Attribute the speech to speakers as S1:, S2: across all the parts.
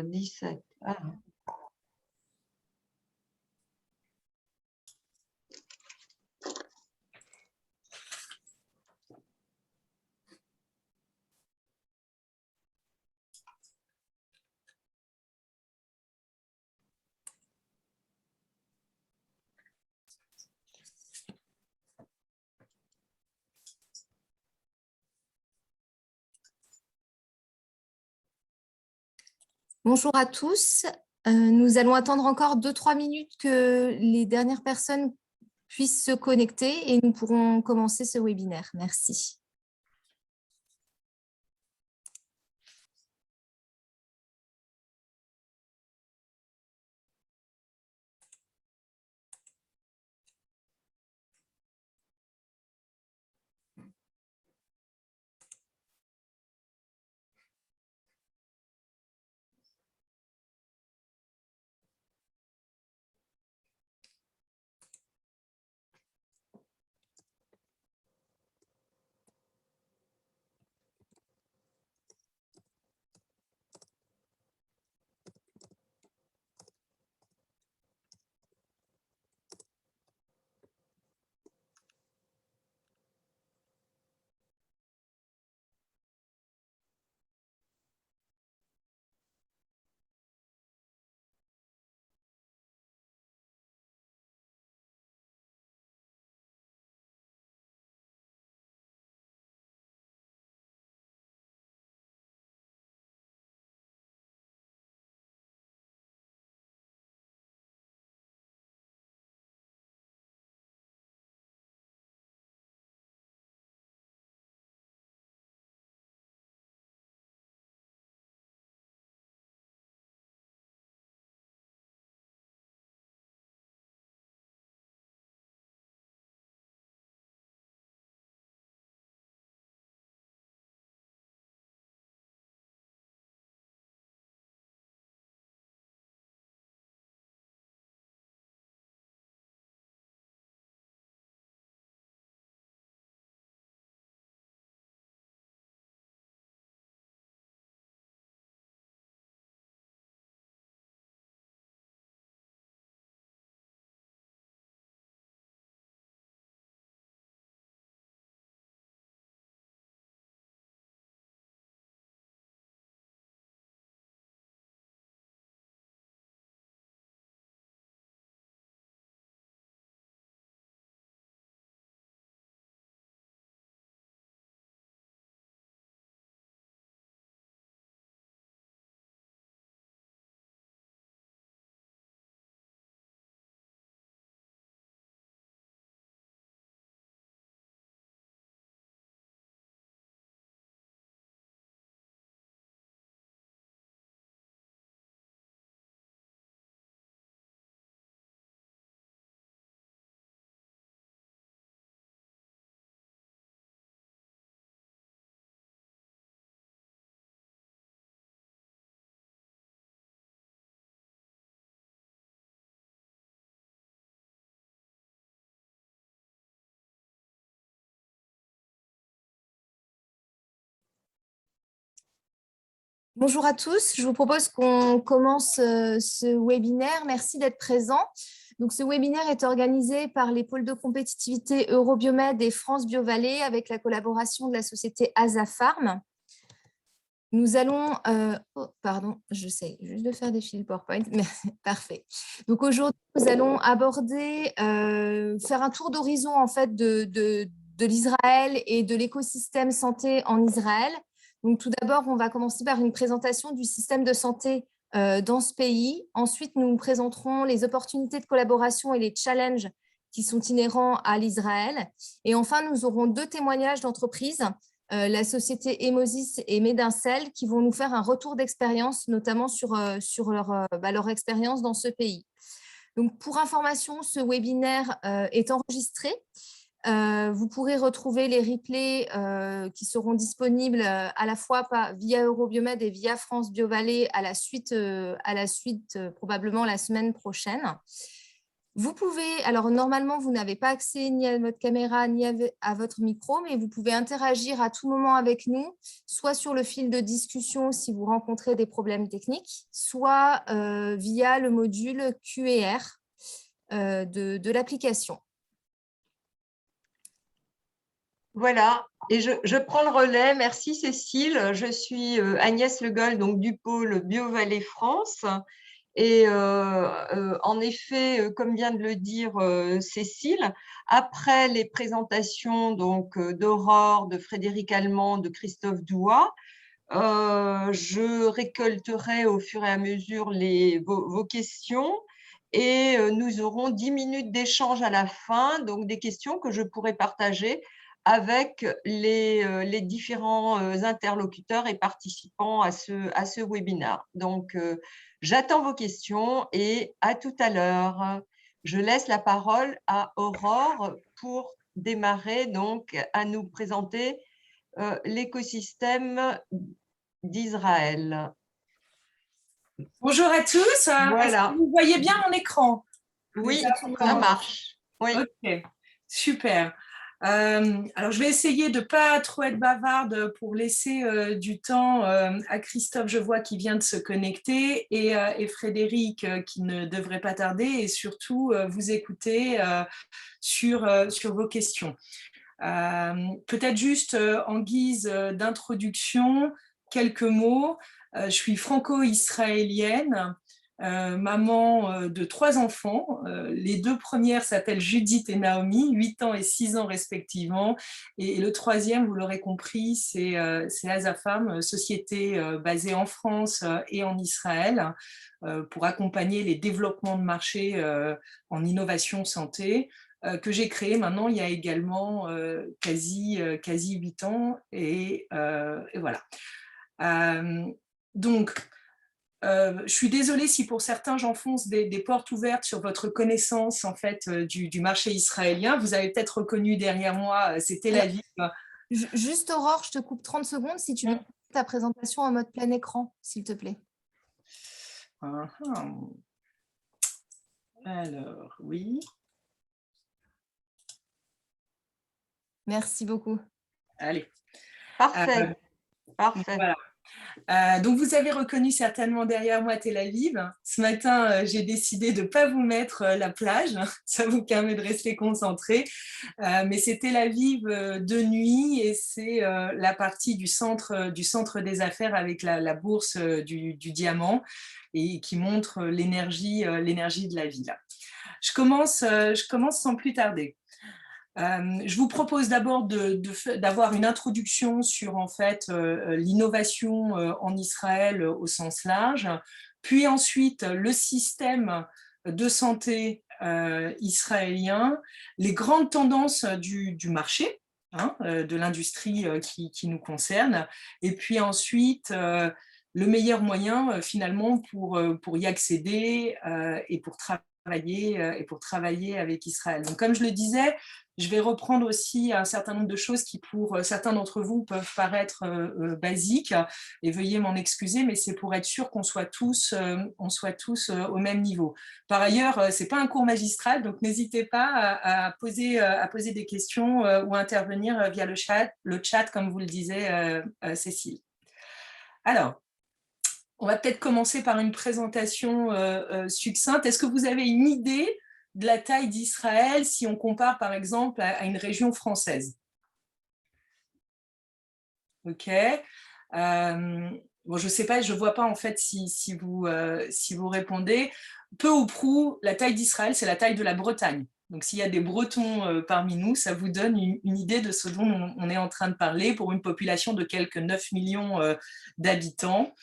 S1: 17. Ah.
S2: Bonjour à tous. Nous allons attendre encore 2-3 minutes que les dernières personnes puissent se connecter et nous pourrons commencer ce webinaire. Merci. Bonjour à tous, je vous propose qu'on commence ce webinaire. Merci d'être présents. Donc, ce webinaire est organisé par les pôles de compétitivité Eurobiomed et France BioVallée avec la collaboration de la société Asafarm. Nous allons, pardon, j'essaie juste de faire défiler le PowerPoint, mais parfait. Donc aujourd'hui, nous allons aborder, faire un tour d'horizon en fait de l'Israël et de l'écosystème santé en Israël. Donc tout d'abord, on va commencer par une présentation du système de santé dans ce pays. Ensuite, nous présenterons les opportunités de collaboration et les challenges qui sont inhérents à l'Israël. Et enfin, nous aurons 2 témoignages d'entreprises, la société Emosis et Medincell, qui vont nous faire un retour d'expérience, notamment sur leur expérience dans ce pays. Donc, pour information, ce webinaire est enregistré. Vous pourrez retrouver les replays qui seront disponibles à la fois via Eurobiomed et via France BioVallée à la suite probablement la semaine prochaine. Vous pouvez, alors normalement, vous n'avez pas accès ni à votre caméra ni à votre micro, mais vous pouvez interagir à tout moment avec nous, soit sur le fil de discussion si vous rencontrez des problèmes techniques, soit via le module Q&R de l'application.
S1: Voilà, et je prends le relais. Merci Cécile. Je suis Agnès Legoll, donc du pôle BioVallée France. Et en effet, comme vient de le dire Cécile, après les présentations d'Aurore, de Frédéric Allemand, de Christophe Douat, je récolterai au fur et à mesure vos questions et nous aurons 10 minutes d'échange à la fin, donc des questions que je pourrai partager avec les différents interlocuteurs et participants à ce webinaire. Donc, j'attends vos questions et à tout à l'heure. Je laisse la parole à Aurore pour démarrer, donc à nous présenter l'écosystème d'Israël.
S3: Bonjour à tous.
S1: Voilà.
S3: Est-ce que vous voyez bien mon écran?
S1: Oui, ça marche. Oui.
S3: Ok, super. Alors, je vais essayer de ne pas trop être bavarde pour laisser du temps à Christophe, je vois, qui vient de se connecter, et Frédéric, qui ne devrait pas tarder, et surtout vous écouter sur vos questions. Peut-être juste en guise d'introduction, quelques mots. Je suis franco-israélienne, maman de 3 enfants. Les 2 premières s'appellent Judith et Naomi, 8 ans et 6 ans respectivement. Et le troisième, vous l'aurez compris, c'est Azafam, société basée en France et en Israël, pour accompagner les développements de marché en innovation santé, que j'ai créé maintenant il y a également quasi 8 ans. Et voilà. Donc, je suis désolée si pour certains j'enfonce des portes ouvertes sur votre connaissance en fait du marché israélien. Vous avez peut-être reconnu derrière moi, c'était la vie.
S2: Juste Aurore, je te coupe 30 secondes si tu veux ta présentation en mode plein écran, s'il te plaît.
S3: Alors, oui.
S2: Merci beaucoup.
S3: Allez.
S1: Parfait. Parfait.
S3: Voilà. Donc, vous avez reconnu certainement derrière moi Tel Aviv. Ce matin, j'ai décidé de ne pas vous mettre la plage. Ça vous permet de rester concentré. Mais c'est Tel Aviv de nuit et c'est la partie du centre des affaires avec la bourse du diamant et qui montre l'énergie de la ville. Je commence sans plus tarder. Je vous propose d'abord d'avoir une introduction sur en fait l'innovation en Israël au sens large, puis ensuite le système de santé israélien, les grandes tendances du marché, de l'industrie qui nous concerne, et puis ensuite le meilleur moyen finalement pour y accéder et pour travailler avec Israël. Donc, comme je le disais, je vais reprendre aussi un certain nombre de choses qui, pour certains d'entre vous, peuvent paraître basiques, et veuillez m'en excuser, mais c'est pour être sûr qu'on soit tous au même niveau. Par ailleurs, ce n'est pas un cours magistral, donc n'hésitez pas à poser des questions ou à intervenir via le chat, comme vous le disait Cécile. Alors, on va peut-être commencer par une présentation succincte. Est-ce que vous avez une idée de la taille d'Israël si on compare par exemple à une région française? Ok. Bon, je ne sais pas, je ne vois pas en fait si vous répondez. Peu ou prou, la taille d'Israël, c'est la taille de la Bretagne. Donc, s'il y a des Bretons parmi nous, ça vous donne une idée de ce dont on est en train de parler pour une population de quelques 9 millions d'habitants.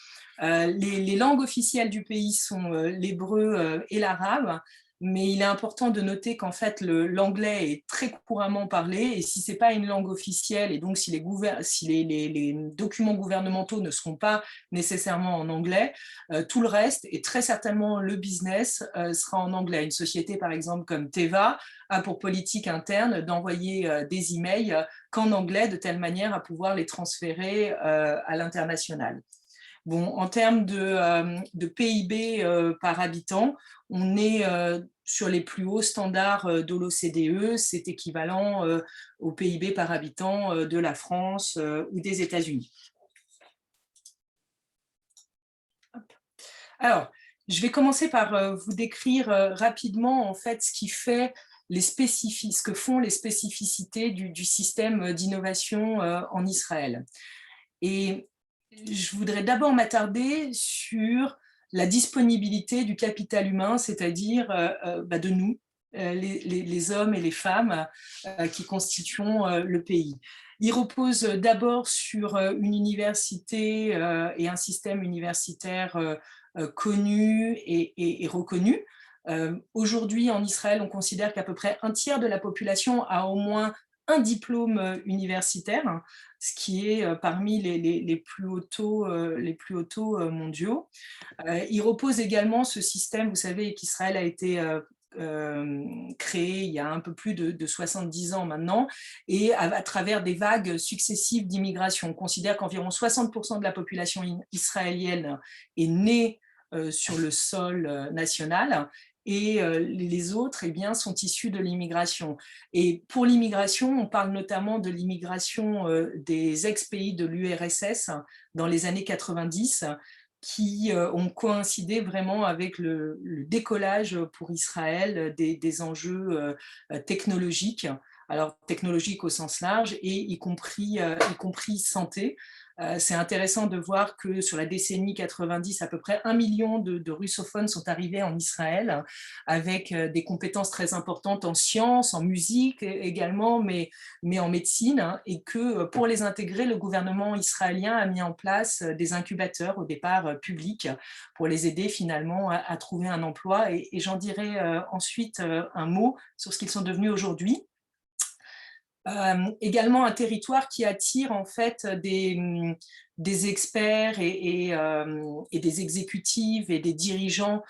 S3: Les langues officielles du pays sont l'hébreu et l'arabe, mais il est important de noter qu'en fait l'anglais est très couramment parlé, et si ce n'est pas une langue officielle, et donc si les documents gouvernementaux ne seront pas nécessairement en anglais, tout le reste, et très certainement le business, sera en anglais. Une société par exemple comme Teva a pour politique interne d'envoyer des emails qu'en anglais, de telle manière à pouvoir les transférer à l'international. Bon, en termes de PIB par habitant, on est sur les plus hauts standards de l'OCDE, c'est équivalent au PIB par habitant de la France ou des États-Unis. Alors, je vais commencer par vous décrire rapidement en fait ce qui fait ce que font les spécificités du système d'innovation en Israël. Et je voudrais d'abord m'attarder sur la disponibilité du capital humain, c'est-à-dire de nous, les hommes et les femmes qui constituons le pays. Il repose d'abord sur une université et un système universitaire connu et reconnu. Aujourd'hui, en Israël, on considère qu'à peu près un tiers de la population a au moins un diplôme universitaire, ce qui est parmi les plus hauts taux mondiaux. Il repose également ce système, vous savez qu'Israël a été créé il y a un peu plus de 70 ans maintenant, et à travers des vagues successives d'immigration. On considère qu'environ 60% de la population israélienne est née sur le sol national, et les autres sont issus de l'immigration. Et pour l'immigration, on parle notamment de l'immigration des ex-pays de l'URSS dans les années 90, qui ont coïncidé vraiment avec le décollage pour Israël des enjeux technologiques, alors technologiques au sens large, et y compris santé. C'est intéressant de voir que sur la décennie 90, à peu près 1 million de russophones sont arrivés en Israël avec des compétences très importantes en sciences, en musique également, mais en médecine, et que pour les intégrer, le gouvernement israélien a mis en place des incubateurs au départ publics pour les aider finalement à trouver un emploi, et j'en dirai ensuite un mot sur ce qu'ils sont devenus aujourd'hui. Également un territoire qui attire en fait des experts et des exécutives et des dirigeants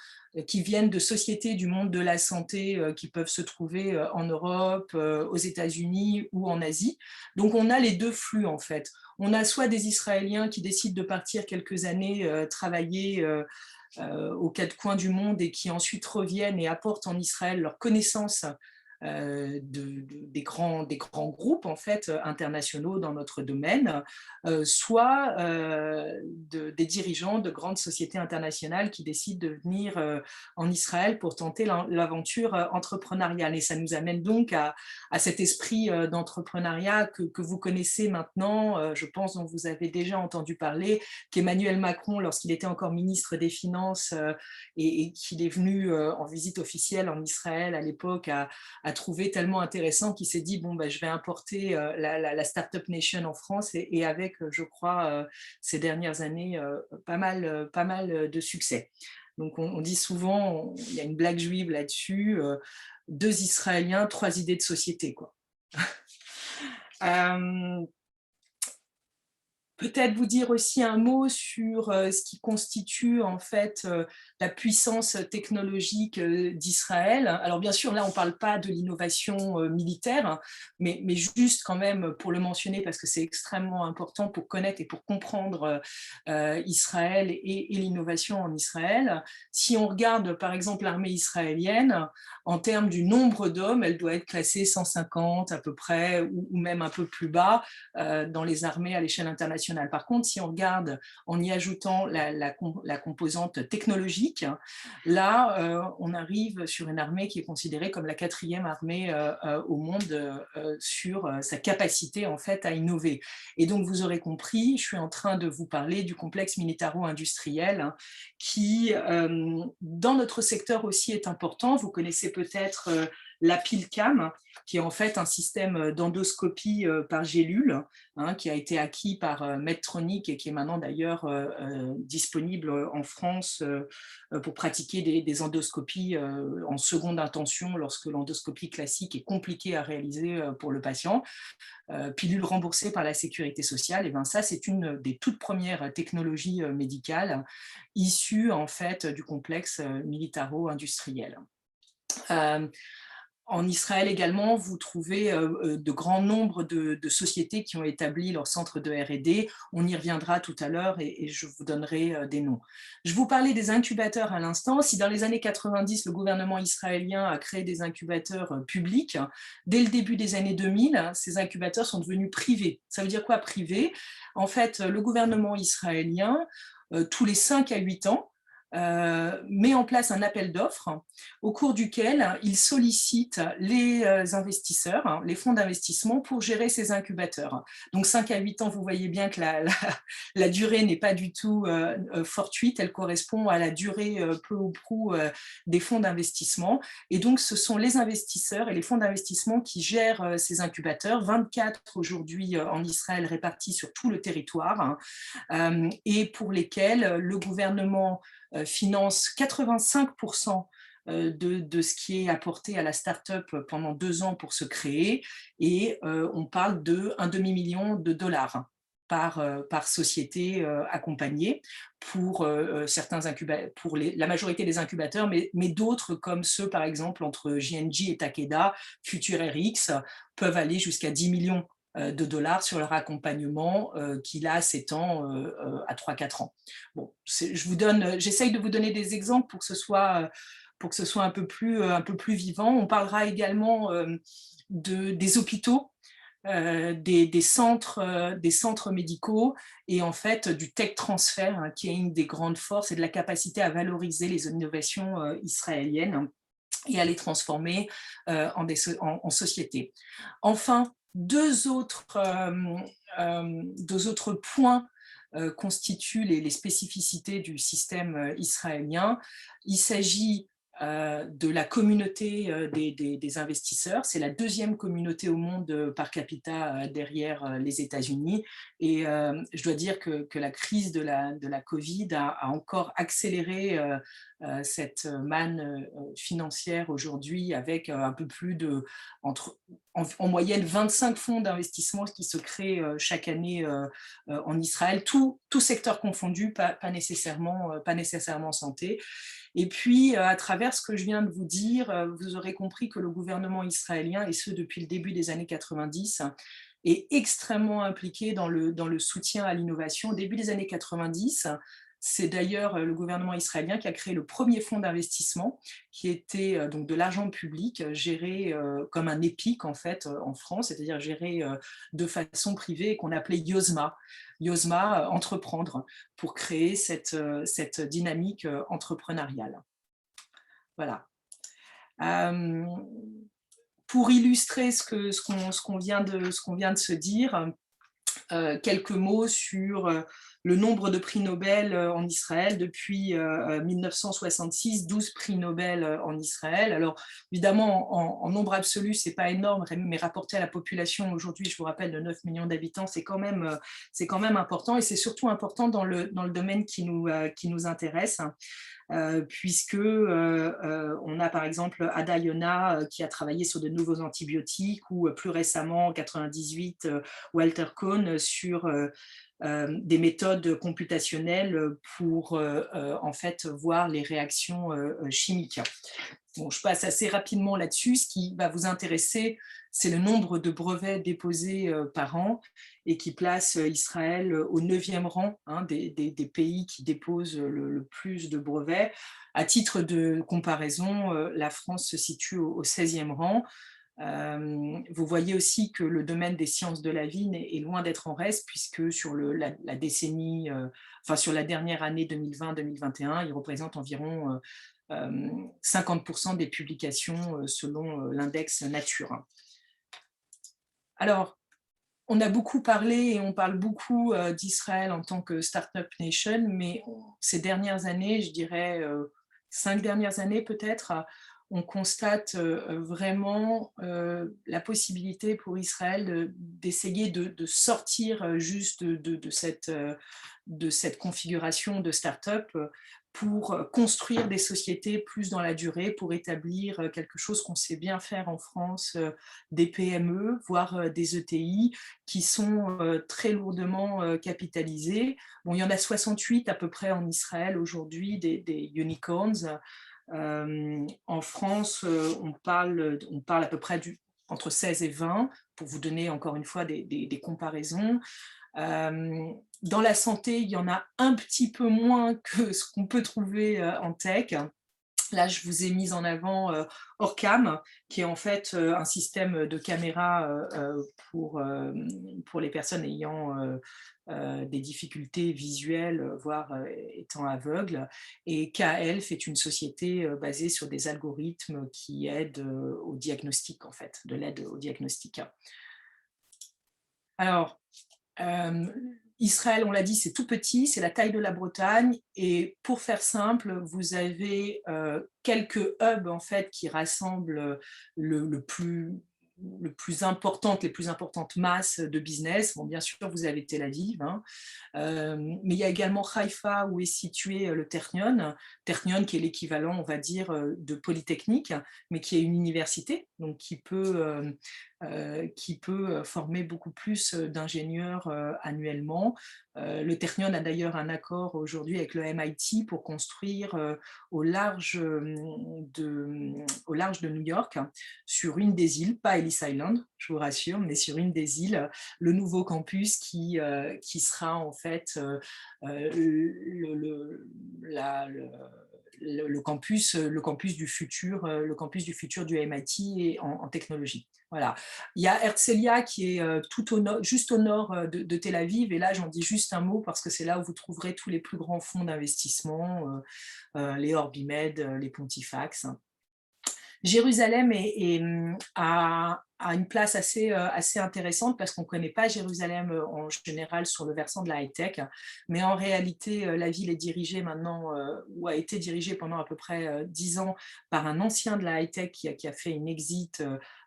S3: qui viennent de sociétés du monde de la santé qui peuvent se trouver en Europe, aux États-Unis ou en Asie. Donc on a les deux flux en fait. On a soit des Israéliens qui décident de partir quelques années travailler aux quatre coins du monde et qui ensuite reviennent et apportent en Israël leurs connaissances des grands groupes en fait internationaux dans notre domaine, soit des dirigeants de grandes sociétés internationales qui décident de venir en Israël pour tenter l'aventure entrepreneuriale. Et ça nous amène donc à cet esprit d'entrepreneuriat que vous connaissez maintenant, je pense, dont vous avez déjà entendu parler, qu'Emmanuel Macron, lorsqu'il était encore ministre des Finances et qu'il est venu en visite officielle en Israël à l'époque, a trouvé tellement intéressant qu'il s'est dit bon, je vais importer la Startup Nation en France, et avec, je crois, ces dernières années, pas mal de succès. Donc on dit souvent, il y a une blague juive là-dessus, 2 Israéliens, 3 idées de société, quoi. Peut-être vous dire aussi un mot sur ce qui constitue en fait la puissance technologique d'Israël. Alors bien sûr, là on ne parle pas de l'innovation militaire, mais juste quand même pour le mentionner parce que c'est extrêmement important pour connaître et pour comprendre Israël et l'innovation en Israël. Si on regarde par exemple l'armée israélienne, en termes du nombre d'hommes, elle doit être classée 150 à peu près, ou même un peu plus bas dans les armées à l'échelle internationale. Par contre, si on regarde en y ajoutant la composante technologique, là, on arrive sur une armée qui est considérée comme la 4e armée au monde sur sa capacité en fait à innover. Et donc, vous aurez compris, je suis en train de vous parler du complexe militaro-industriel qui, dans notre secteur aussi, est important. Vous connaissez peut-être la PILCAM, qui est en fait un système d'endoscopie par gélule, qui a été acquis par Medtronic et qui est maintenant d'ailleurs disponible en France pour pratiquer des endoscopies en seconde intention lorsque l'endoscopie classique est compliquée à réaliser pour le patient. Pilule remboursée par la sécurité sociale, et ça c'est une des toutes premières technologies médicales issues en fait du complexe militaro-industriel. En Israël également, vous trouvez de grands nombres de sociétés qui ont établi leur centre de R&D. On y reviendra tout à l'heure et je vous donnerai des noms. Je vous parlais des incubateurs à l'instant. Si dans les années 90, le gouvernement israélien a créé des incubateurs publics, dès le début des années 2000, ces incubateurs sont devenus privés. Ça veut dire quoi privés? En fait, le gouvernement israélien, tous les 5 à 8 ans, met en place un appel d'offres au cours duquel il sollicite les investisseurs, les fonds d'investissement pour gérer ces incubateurs. Donc 5 à 8 ans, vous voyez bien que la durée n'est pas du tout fortuite, elle correspond à la durée peu ou prou des fonds d'investissement. Et donc ce sont les investisseurs et les fonds d'investissement qui gèrent ces incubateurs, 24 aujourd'hui en Israël répartis sur tout le territoire, et pour lesquels le gouvernement finance 85% de ce qui est apporté à la start-up pendant 2 ans pour se créer, et on parle d'1 demi-million de dollars par société accompagnée pour, pour la majorité des incubateurs, mais d'autres comme ceux par exemple entre JNJ et Takeda, FutureRx, peuvent aller jusqu'à 10 millions de dollars sur leur accompagnement qui là s'étend à 3-4 ans. Bon, j'essaye de vous donner des exemples pour que ce soit un peu plus vivant. On parlera également des hôpitaux, des centres médicaux et en fait du tech transfert, hein, qui est une des grandes forces et de la capacité à valoriser les innovations israéliennes et à les transformer en société. Enfin, deux autres points constituent les spécificités du système israélien. Il s'agit de la communauté des investisseurs. C'est la deuxième communauté au monde par capita derrière les États-Unis. Et je dois dire que la crise de la Covid a encore accéléré cette manne financière aujourd'hui, avec un peu plus de, en moyenne, 25 fonds d'investissement qui se créent chaque année en Israël, tout secteur confondu, pas nécessairement santé. Et puis, à travers ce que je viens de vous dire, vous aurez compris que le gouvernement israélien, et ce depuis le début des années 90, est extrêmement impliqué dans le soutien à l'innovation. Au début des années 90, c'est d'ailleurs le gouvernement israélien qui a créé le premier fonds d'investissement, qui était donc de l'argent public géré comme un EPIC en fait en France, c'est-à-dire géré de façon privée, qu'on appelait Yozma, entreprendre, pour créer cette dynamique entrepreneuriale. Voilà. Pour illustrer ce qu'on vient de se dire, quelques mots sur le nombre de prix Nobel en Israël. Depuis 1966, 12 prix Nobel en Israël. Alors évidemment, en nombre absolu, c'est pas énorme, mais rapporté à la population aujourd'hui, je vous rappelle, de 9 millions d'habitants, c'est quand même important, et c'est surtout important dans le domaine qui nous intéresse. Puisque on a par exemple Ada Yona qui a travaillé sur de nouveaux antibiotiques, ou plus récemment en 98 Walter Cohn sur des méthodes computationnelles pour en fait voir les réactions chimiques. Bon, je passe assez rapidement là-dessus. Ce qui va vous intéresser, c'est le nombre de brevets déposés par an, et qui place Israël au 9e rang, hein, des pays qui déposent le plus de brevets. À titre de comparaison, la France se situe au 16e rang. Vous voyez aussi que le domaine des sciences de la vie est loin d'être en reste, puisque sur la décennie, sur la dernière année 2020-2021, il représente environ 50% des publications selon l'index Nature. Alors, on a beaucoup parlé et on parle beaucoup d'Israël en tant que Startup Nation, mais ces dernières années, je dirais 5 dernières années peut-être, on constate vraiment la possibilité pour Israël d'essayer de sortir juste de cette configuration de start-up pour construire des sociétés plus dans la durée, pour établir quelque chose qu'on sait bien faire en France, des PME, voire des ETI, qui sont très lourdement capitalisées. Bon, il y en a 68 à peu près en Israël aujourd'hui, des unicorns, En France, on parle à peu près entre 16 et 20, pour vous donner encore une fois des comparaisons. Dans la santé, il y en a un petit peu moins que ce qu'on peut trouver en tech. Là, je vous ai mis en avant Orcam, qui est en fait un système de caméra pour les personnes ayant des difficultés visuelles, voire étant aveugles. Et KL est une société basée sur des algorithmes qui aident au diagnostic, en fait, de l'aide au diagnostic. Alors, Israël, on l'a dit, c'est tout petit, c'est la taille de la Bretagne, et pour faire simple, vous avez quelques hubs en fait qui rassemblent les plus importantes masses de business. Bon, bien sûr, vous avez Tel Aviv, hein, mais il y a également Haïfa où est situé le Ternion, qui est l'équivalent, on va dire, de Polytechnique, mais qui est une université, donc qui peut former beaucoup plus d'ingénieurs annuellement. Le Ternion a d'ailleurs un accord aujourd'hui avec le MIT pour construire au large de New York, sur une des îles, pas Ellis Island, je vous rassure, mais sur une des îles, le nouveau campus qui sera en fait le campus du futur, du MIT en technologie. Voilà. Il y a Herzliya qui est juste au nord de Tel Aviv, et là j'en dis juste un mot parce que c'est là où vous trouverez tous les plus grands fonds d'investissement, les Orbimed, les Pontifax. Jérusalem a une place assez intéressante parce qu'on ne connaît pas Jérusalem en général sur le versant de la high-tech, mais en réalité, la ville est dirigée maintenant, ou a été dirigée pendant à peu près 10 ans par un ancien de la high-tech qui a fait une exit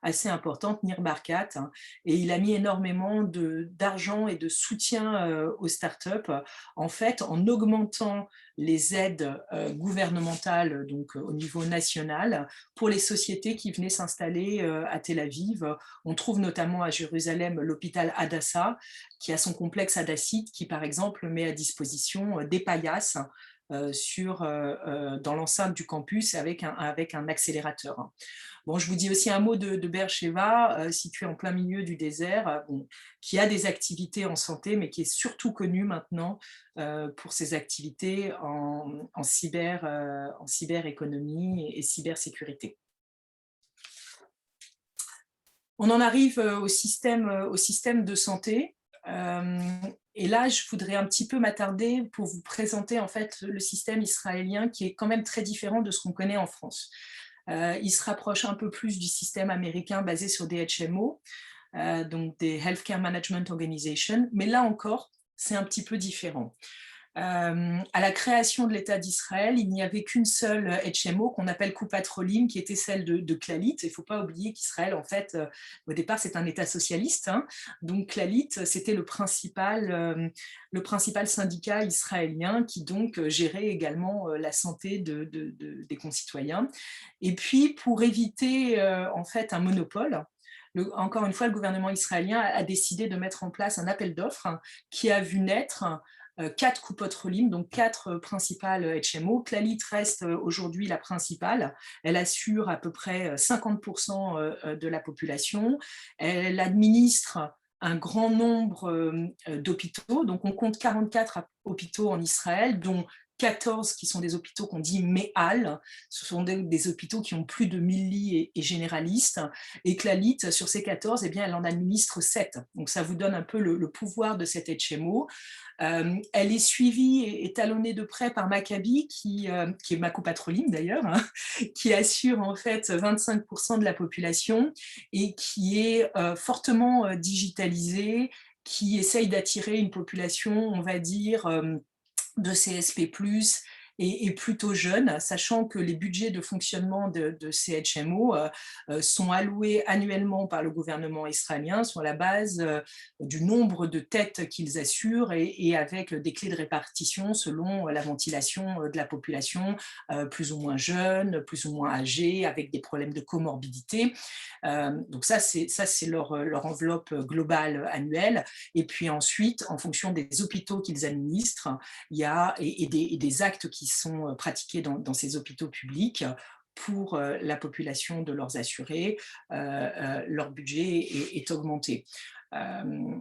S3: assez importante, Nir Barkat, hein, et il a mis énormément d'argent et de soutien aux startups, en fait, en augmentant les aides gouvernementales, donc au niveau national, pour les sociétés qui venaient s'installer à Tel Aviv. On trouve notamment à Jérusalem l'hôpital Hadassah, qui a son complexe hadassite, qui par exemple met à disposition des paillasses dans l'enceinte du campus avec un accélérateur. Bon, je vous dis aussi un mot de Beersheva, situé en plein milieu du désert, qui a des activités en santé, mais qui est surtout connu maintenant pour ses activités en cyberéconomie et cybersécurité. On en arrive au système de santé. Et là, je voudrais un petit peu m'attarder pour vous présenter en fait le système israélien qui est quand même très différent de ce qu'on connaît en France. Il se rapproche un peu plus du système américain basé sur des HMO, donc des Healthcare Management Organization, mais là encore, c'est un petit peu différent. À la création de l'État d'Israël, il n'y avait qu'une seule HMO qu'on appelle Coupat Cholim, qui était celle de Clalit. Il ne faut pas oublier qu'Israël, en fait, au départ, c'est un État socialiste, hein. Donc Clalit, c'était le principal syndicat israélien qui donc gérait également la santé des concitoyens. Et puis, pour éviter en fait un monopole, encore une fois, le gouvernement israélien a décidé de mettre en place un appel d'offres qui a vu naître 4 Coupot Cholim, donc 4 principales HMO. Clalit reste aujourd'hui la principale. Elle assure à peu près 50% de la population. Elle administre un grand nombre d'hôpitaux. Donc, on compte 44 hôpitaux en Israël, dont 14 qui sont des hôpitaux qu'on dit MEAL, ce sont des hôpitaux qui ont plus de 1000 lits et généralistes, et Clalit, sur ces 14, eh bien, elle en administre 7. Donc ça vous donne un peu le pouvoir de cette HMO. Elle est suivie et talonnée de près par Maccabi, qui est ma Coupat Cholim d'ailleurs, hein, qui assure en fait 25% de la population et qui est fortement digitalisée, qui essaye d'attirer une population, on va dire, de CSP+, et plutôt jeune, sachant que les budgets de fonctionnement de ces HMO sont alloués annuellement par le gouvernement israélien sur la base du nombre de têtes qu'ils assurent et avec des clés de répartition selon la ventilation de la population, plus ou moins jeune, plus ou moins âgée, avec des problèmes de comorbidité. Donc ça, c'est leur enveloppe globale annuelle. Et puis ensuite, en fonction des hôpitaux qu'ils administrent, il y a et des actes qui qui sont pratiquées dans ces hôpitaux publics pour la population de leurs assurés, leur budget est augmenté.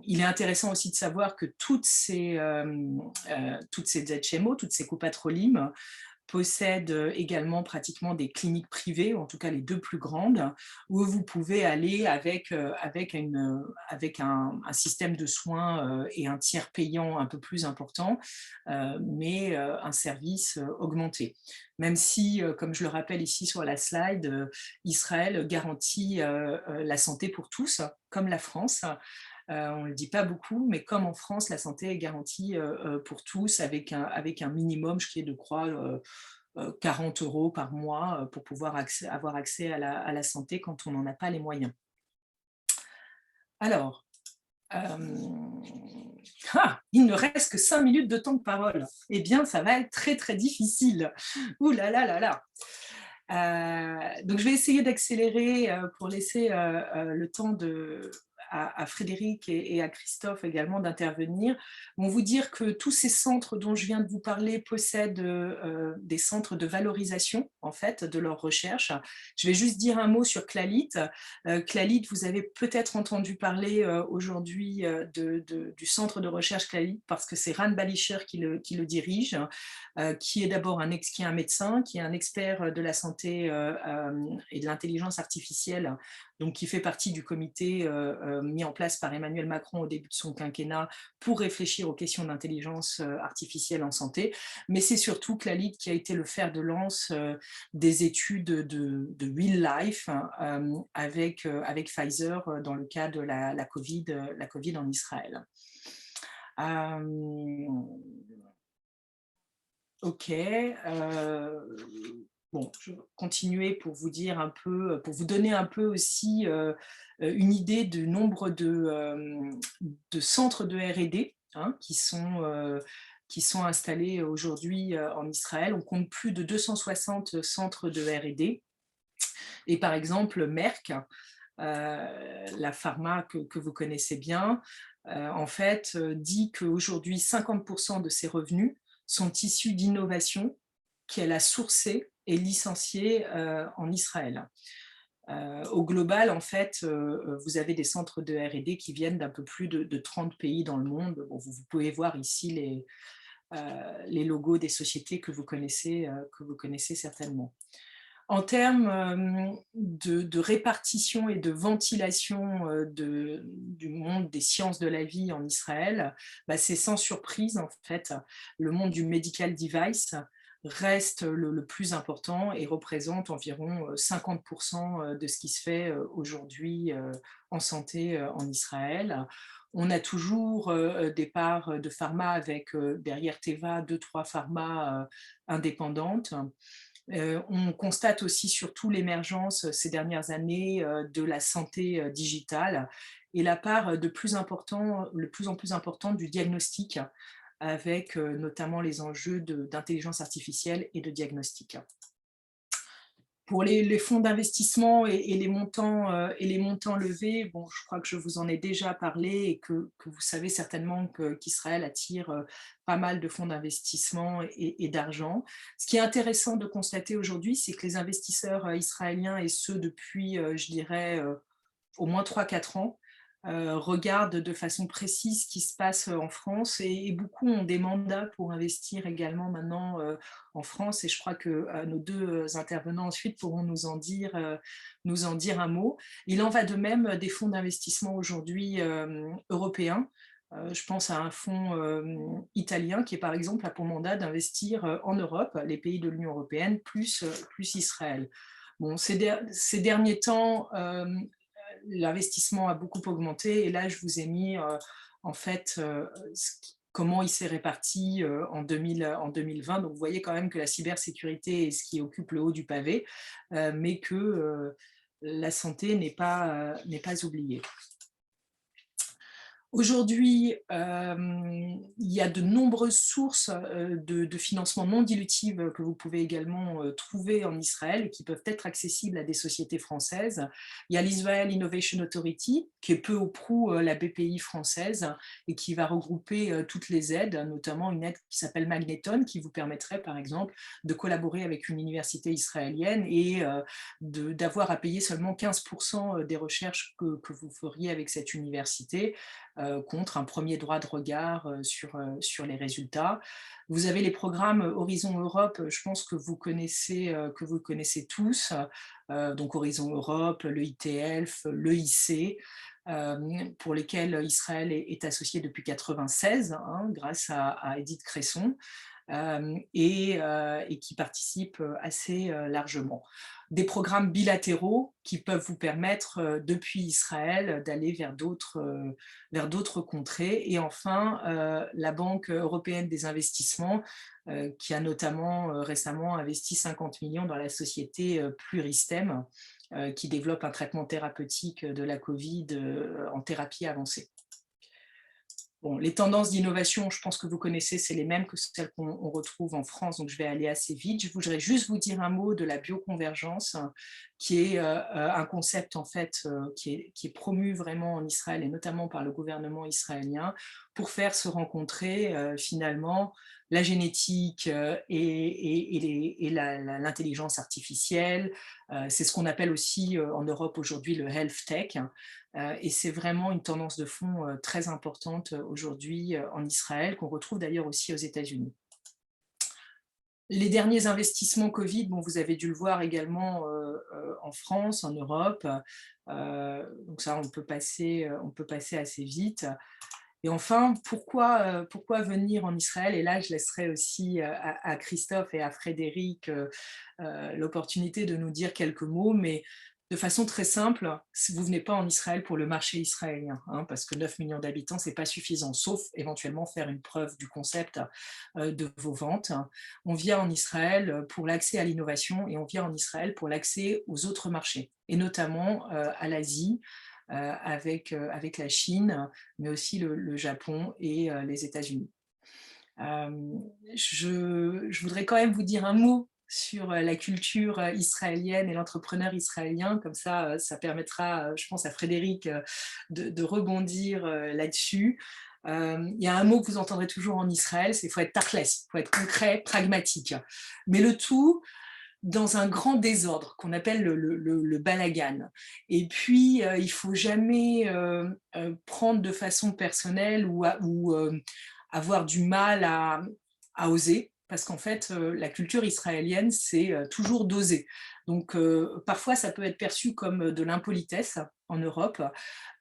S3: Il est intéressant aussi de savoir que toutes ces ZCHMO, toutes ces copatrolimes, possèdent également pratiquement des cliniques privées, ou en tout cas les 2 plus grandes, où vous pouvez aller avec un système de soins et un tiers payant un peu plus important, mais un service augmenté. Même si, comme je le rappelle ici sur la slide, Israël garantit la santé pour tous, comme la France. On ne le dit pas beaucoup, mais comme en France, la santé est garantie pour tous avec un minimum, qui est de croire 40 € par mois pour pouvoir avoir accès à la santé quand on n'en a pas les moyens. Alors, il ne reste que 5 minutes de temps de parole. Eh bien, ça va être très, très difficile. Ouh là là là là. Donc, je vais essayer d'accélérer pour laisser le temps à Frédéric et à Christophe également d'intervenir. Bon, vous dire que tous ces centres dont je viens de vous parler possèdent des centres de valorisation en fait de leurs recherches. Je vais juste dire un mot sur Clalit. Clalit, vous avez peut-être entendu parler aujourd'hui du centre de recherche Clalit parce que c'est Ran Balisher qui le dirige, qui est d'abord qui est un médecin, qui est un expert de la santé et de l'intelligence artificielle, donc qui fait partie du comité mis en place par Emmanuel Macron au début de son quinquennat pour réfléchir aux questions d'intelligence artificielle en santé. Mais c'est surtout Clalit qui a été le fer de lance des études de real life avec Pfizer dans le cas de la COVID en Israël. Ok. Bon, je vais continuer pour vous dire un peu, pour vous donner un peu aussi une idée du nombre de centres de R&D qui sont installés aujourd'hui en Israël. On compte plus de 260 centres de R&D. Et par exemple, Merck, la pharma que vous connaissez bien, en fait, dit qu'aujourd'hui, 50% de ses revenus sont issus d'innovations qu'elle a sourcées et licenciées en Israël. Au global, en fait, vous avez des centres de R&D qui viennent d'un peu plus de 30 pays dans le monde. Bon, vous pouvez voir ici les logos des sociétés que vous connaissez certainement. En termes de répartition et de ventilation du monde des sciences de la vie en Israël, c'est sans surprise, en fait, le monde du medical device reste le plus important et représente environ 50% de ce qui se fait aujourd'hui en santé en Israël. On a toujours des parts de pharma avec derrière Teva 2-3 pharma indépendantes. On constate aussi surtout l'émergence ces dernières années de la santé digitale et la part de plus en plus importante du diagnostic avec notamment les enjeux d'intelligence artificielle et de diagnostic. Pour les fonds d'investissement et les montants levés, bon, je crois que je vous en ai déjà parlé et que vous savez certainement qu'Israël attire pas mal de fonds d'investissement et d'argent. Ce qui est intéressant de constater aujourd'hui, c'est que les investisseurs israéliens, et ceux depuis, je dirais, au moins 3-4 ans, regardent de façon précise ce qui se passe en France et beaucoup ont des mandats pour investir également maintenant en France et je crois que nos deux intervenants ensuite pourront nous en dire un mot. Il en va de même des fonds d'investissement aujourd'hui européens. Je pense à un fonds italien qui, par exemple, a pour mandat d'investir en Europe, les pays de l'Union européenne, plus Israël. Bon, ces derniers temps, l'investissement a beaucoup augmenté et là, je vous ai mis en fait comment il s'est réparti en 2020. Donc, vous voyez quand même que la cybersécurité est ce qui occupe le haut du pavé, mais que la santé n'est pas oubliée. Aujourd'hui, il y a de nombreuses sources de financement non dilutif que vous pouvez également trouver en Israël et qui peuvent être accessibles à des sociétés françaises. Il y a l'Israel Innovation Authority, qui est peu ou prou la BPI française et qui va regrouper toutes les aides, notamment une aide qui s'appelle Magneton, qui vous permettrait par exemple de collaborer avec une université israélienne et d'avoir à payer seulement 15% des recherches que vous feriez avec cette université, contre un premier droit de regard sur les résultats. Vous avez les programmes Horizon Europe, je pense que vous connaissez tous, donc Horizon Europe, le ITELF, le IC, pour lesquels Israël est associé depuis 1996, hein, grâce à Edith Cresson. Et qui participent assez largement. Des programmes bilatéraux qui peuvent vous permettre, depuis Israël, d'aller vers d'autres contrées. Et enfin, la Banque européenne des investissements, qui a notamment récemment investi 50 millions dans la société Pluristem, qui développe un traitement thérapeutique de la Covid en thérapie avancée. Bon, les tendances d'innovation, je pense que vous connaissez, c'est les mêmes que celles qu'on retrouve en France, donc je vais aller assez vite. Je voudrais juste vous dire un mot de la bioconvergence, qui est un concept en fait qui est promu vraiment en Israël et notamment par le gouvernement israélien pour faire se rencontrer finalement la génétique et l'intelligence artificielle. C'est ce qu'on appelle aussi en Europe aujourd'hui le health tech. Et c'est vraiment une tendance de fond très importante aujourd'hui en Israël, qu'on retrouve d'ailleurs aussi aux États-Unis. Les derniers investissements Covid, bon, vous avez dû le voir également en France, en Europe, donc ça on peut passer assez vite. Et enfin, pourquoi venir en Israël? Et là, je laisserai aussi à Christophe et à Frédéric l'opportunité de nous dire quelques mots, mais de façon très simple, si vous venez pas en Israël pour le marché israélien, hein, parce que 9 millions d'habitants, c'est pas suffisant, sauf éventuellement faire une preuve du concept de vos ventes. On vient en Israël pour l'accès à l'innovation et on vient en Israël pour l'accès aux autres marchés, et notamment à l'Asie, avec la Chine, mais aussi le Japon et les États-Unis. Je voudrais quand même vous dire un mot sur la culture israélienne et l'entrepreneur israélien, comme ça, ça permettra, je pense, à Frédéric de rebondir là-dessus. Il y a un mot que vous entendrez toujours en Israël, c'est qu'il faut être tachless, il faut être concret, pragmatique. Mais le tout dans un grand désordre qu'on appelle le balagan. Et puis, il ne faut jamais prendre de façon personnelle ou avoir du mal à oser, parce qu'en fait, la culture israélienne, c'est toujours d'oser. Donc, parfois, ça peut être perçu comme de l'impolitesse en Europe.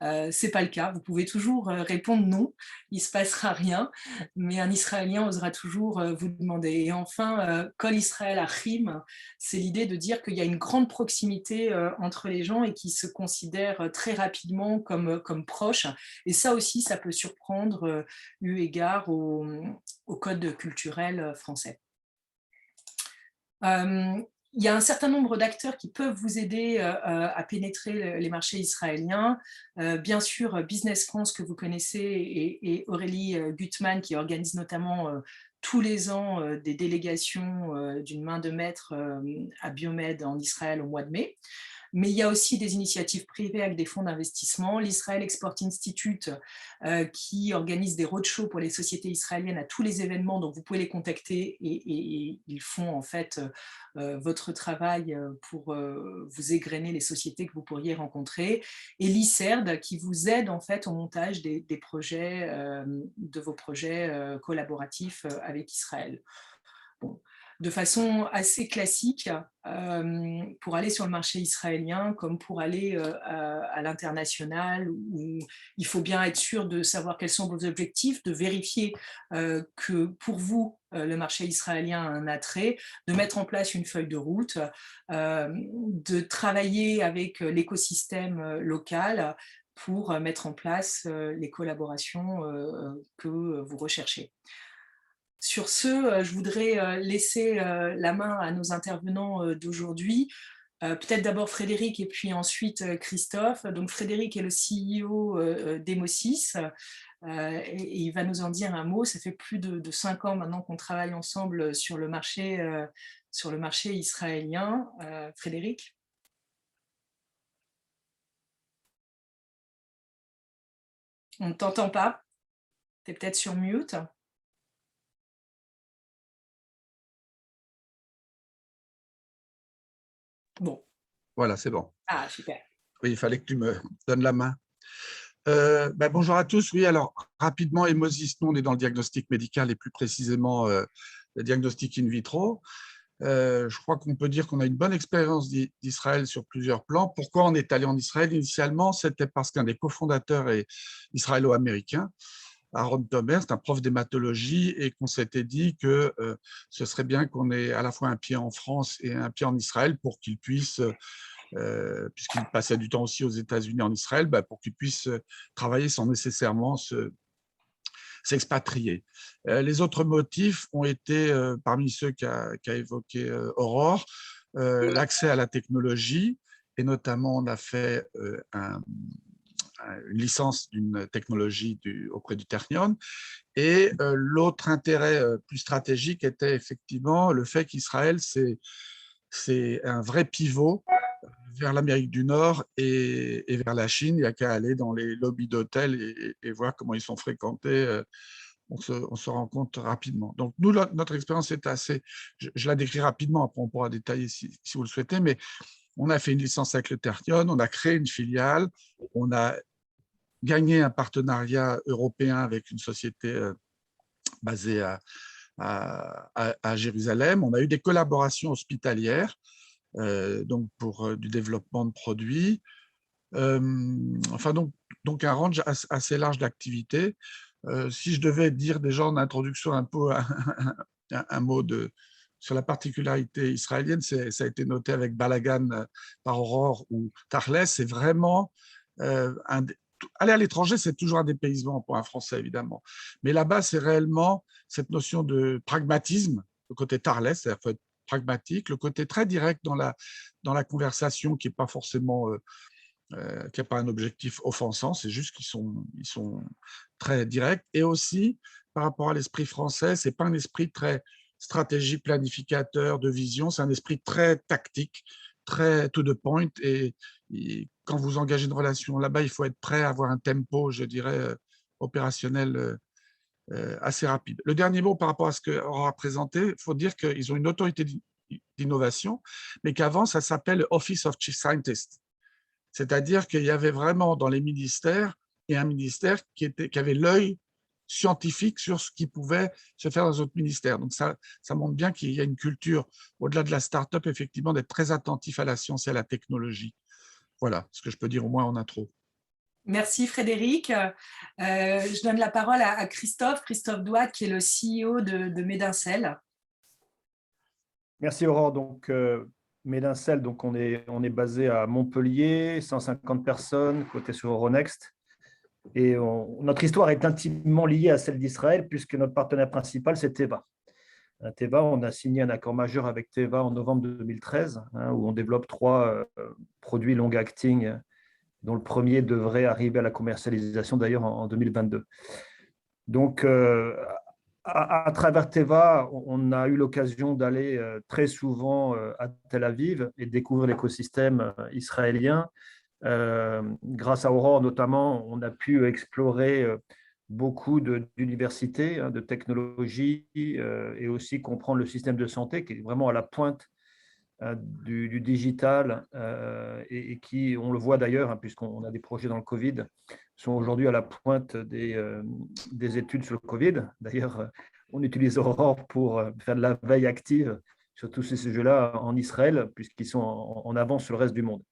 S3: Ce n'est pas le cas. Vous pouvez toujours répondre non, il ne se passera rien, mais un Israélien osera toujours vous demander. Et enfin, Kol Israël Achim, c'est l'idée de dire qu'il y a une grande proximité entre les gens et qu'ils se considèrent très rapidement comme proches. Et ça aussi, ça peut surprendre eu égard au code culturel français. Il y a un certain nombre d'acteurs qui peuvent vous aider à pénétrer les marchés israéliens. Bien sûr, Business France, que vous connaissez, et Aurélie Gutmann, qui organise notamment tous les ans des délégations d'une main de maître à Biomed en Israël au mois de mai. Mais il y a aussi des initiatives privées avec des fonds d'investissement. L'Israël Export Institute, qui organise des roadshows pour les sociétés israéliennes à tous les événements, donc vous pouvez les contacter et ils font en fait votre travail pour vous égrener les sociétés que vous pourriez rencontrer. Et l'ICERD, qui vous aide en fait au montage des projets, de vos projets collaboratifs avec Israël. Bon. De façon assez classique, pour aller sur le marché israélien comme pour aller à l'international, où il faut bien être sûr de savoir quels sont vos objectifs, de vérifier que pour vous, le marché israélien a un attrait, de mettre en place une feuille de route, de travailler avec l'écosystème local pour mettre en place les collaborations que vous recherchez. Sur ce, je voudrais laisser la main à nos intervenants d'aujourd'hui Peut-être d'abord Frédéric et puis ensuite Christophe. Donc Frédéric est le CEO d'Emosys et il va nous en dire un mot. Ça fait plus de 5 ans maintenant qu'on travaille ensemble sur le marché israélien. Frédéric? On ne t'entend pas. Tu es peut-être sur mute. Bon.
S4: Voilà, c'est bon.
S3: Ah, super.
S4: Oui, il fallait que tu me donnes la main. Bonjour à tous. Oui, alors rapidement, Emosys, nous, on est dans le diagnostic médical et plus précisément le diagnostic in vitro. Je crois qu'on peut dire qu'on a une bonne expérience d'Israël sur plusieurs plans. Pourquoi on est allé en Israël initialement? C'était parce qu'un des cofondateurs est israélo-américain, Aaron Tomer, c'est un prof d'hématologie, et qu'on s'était dit que ce serait bien qu'on ait à la fois un pied en France et un pied en Israël pour qu'il puisse puisqu'il passait du temps aussi aux États-Unis, en Israël, pour qu'il puisse travailler sans nécessairement s'expatrier. Les autres motifs ont été, parmi ceux qu'a évoqué Aurore, l'accès à la technologie, et notamment on a fait une licence d'une technologie auprès du Ternion. Et l'autre intérêt plus stratégique était effectivement le fait qu'Israël, c'est un vrai pivot vers l'Amérique du Nord et vers la Chine. Il n'y a qu'à aller dans les lobbies d'hôtels et voir comment ils sont fréquentés. On se rend compte rapidement. Donc, nous, notre expérience est assez… Je la décris rapidement, après on pourra détailler si vous le souhaitez, mais on a fait une licence avec le Ternion, on a créé une filiale, on a gagné un partenariat européen avec une société basée à Jérusalem. On a eu des collaborations hospitalières, donc pour du développement de produits. Enfin, donc un range assez large d'activités. Si je devais dire déjà en introduction un peu un mot sur la particularité israélienne, ça a été noté avec Balagan par Aurore ou Tarles, c'est vraiment aller à l'étranger, c'est toujours un dépaysement pour un Français, évidemment. Mais là-bas, c'est réellement cette notion de pragmatisme, le côté Tarles, c'est-à-dire qu'il faut être pragmatique, le côté très direct dans la conversation, qui n'est pas forcément… qui n'a pas un objectif offensant, c'est juste qu'ils sont très directs. Et aussi, par rapport à l'esprit français, ce n'est pas un esprit très stratégie, planificateur, de vision, c'est un esprit très tactique, très to the point. Et quand vous engagez une relation là-bas, il faut être prêt à avoir un tempo, je dirais, opérationnel assez rapide. Le dernier mot par rapport à ce qu'on a présenté, il faut dire qu'ils ont une autorité d'innovation, mais qu'avant, ça s'appelle Office of Chief Scientist. C'est-à-dire qu'il y avait vraiment dans les ministères et un ministère qui avait l'œil scientifique sur ce qui pouvait se faire dans d'autres ministères. Donc ça montre bien qu'il y a une culture, au-delà de la start-up, effectivement, d'être très attentif à la science et à la technologie. Voilà ce que je peux dire au moins en intro.
S3: Merci Frédéric. Je donne la parole à Christophe Douat, qui est le CEO de Medincell.
S5: Merci Aurore. Donc, Medincell, donc on est basé à Montpellier, 150 personnes, côté sur Euronext. Et notre histoire est intimement liée à celle d'Israël, puisque notre partenaire principal, c'est Teva. Teva, on a signé un accord majeur avec Teva en novembre 2013, où on développe 3 produits long-acting, dont le premier devrait arriver à la commercialisation d'ailleurs en 2022. Donc, à travers Teva, on a eu l'occasion d'aller très souvent à Tel Aviv et de découvrir l'écosystème israélien. Grâce à Aurore notamment, on a pu explorer beaucoup d'universités, de technologies et aussi comprendre le système de santé qui est vraiment à la pointe du digital et qui, on le voit d'ailleurs, puisqu'on a des projets dans le Covid, sont aujourd'hui à la pointe des études sur le Covid. D'ailleurs, on utilise Aurore pour faire de la veille active sur tous ces sujets-là en Israël, puisqu'ils sont en avance sur le reste du monde.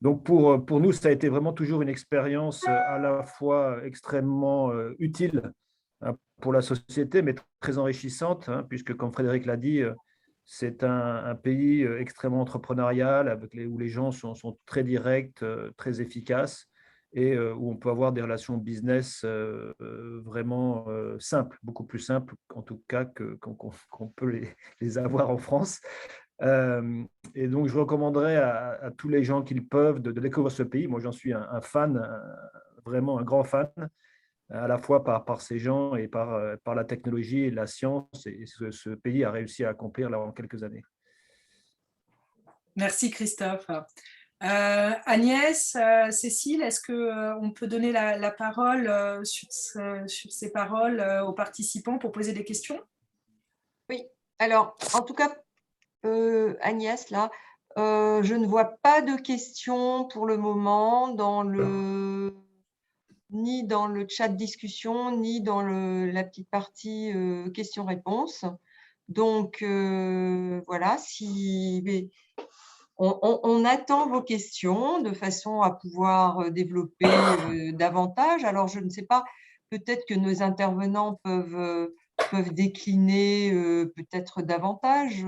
S5: Donc, pour nous, ça a été vraiment toujours une expérience à la fois extrêmement utile pour la société, mais très enrichissante, puisque, comme Frédéric l'a dit, c'est un pays extrêmement entrepreneurial, où les gens sont très directs, très efficaces, et où on peut avoir des relations business vraiment simples, beaucoup plus simples, en tout cas, qu'on peut les avoir en France. Et donc, je recommanderais à tous les gens qui le peuvent de découvrir ce pays. Moi, j'en suis un fan, vraiment un grand fan, à la fois par ces gens et par la technologie et la science. Et ce pays a réussi à accomplir là en quelques années.
S3: Merci Christophe. Agnès, Cécile, est-ce qu'on peut donner la parole sur ces paroles aux participants pour poser des questions?
S1: Oui, alors en tout cas, Agnès, là, je ne vois pas de questions pour le moment ni dans le chat de discussion, ni dans la petite partie questions-réponses. Donc, voilà, on attend vos questions de façon à pouvoir développer davantage. Alors, je ne sais pas, peut-être que nos intervenants peuvent décliner peut-être davantage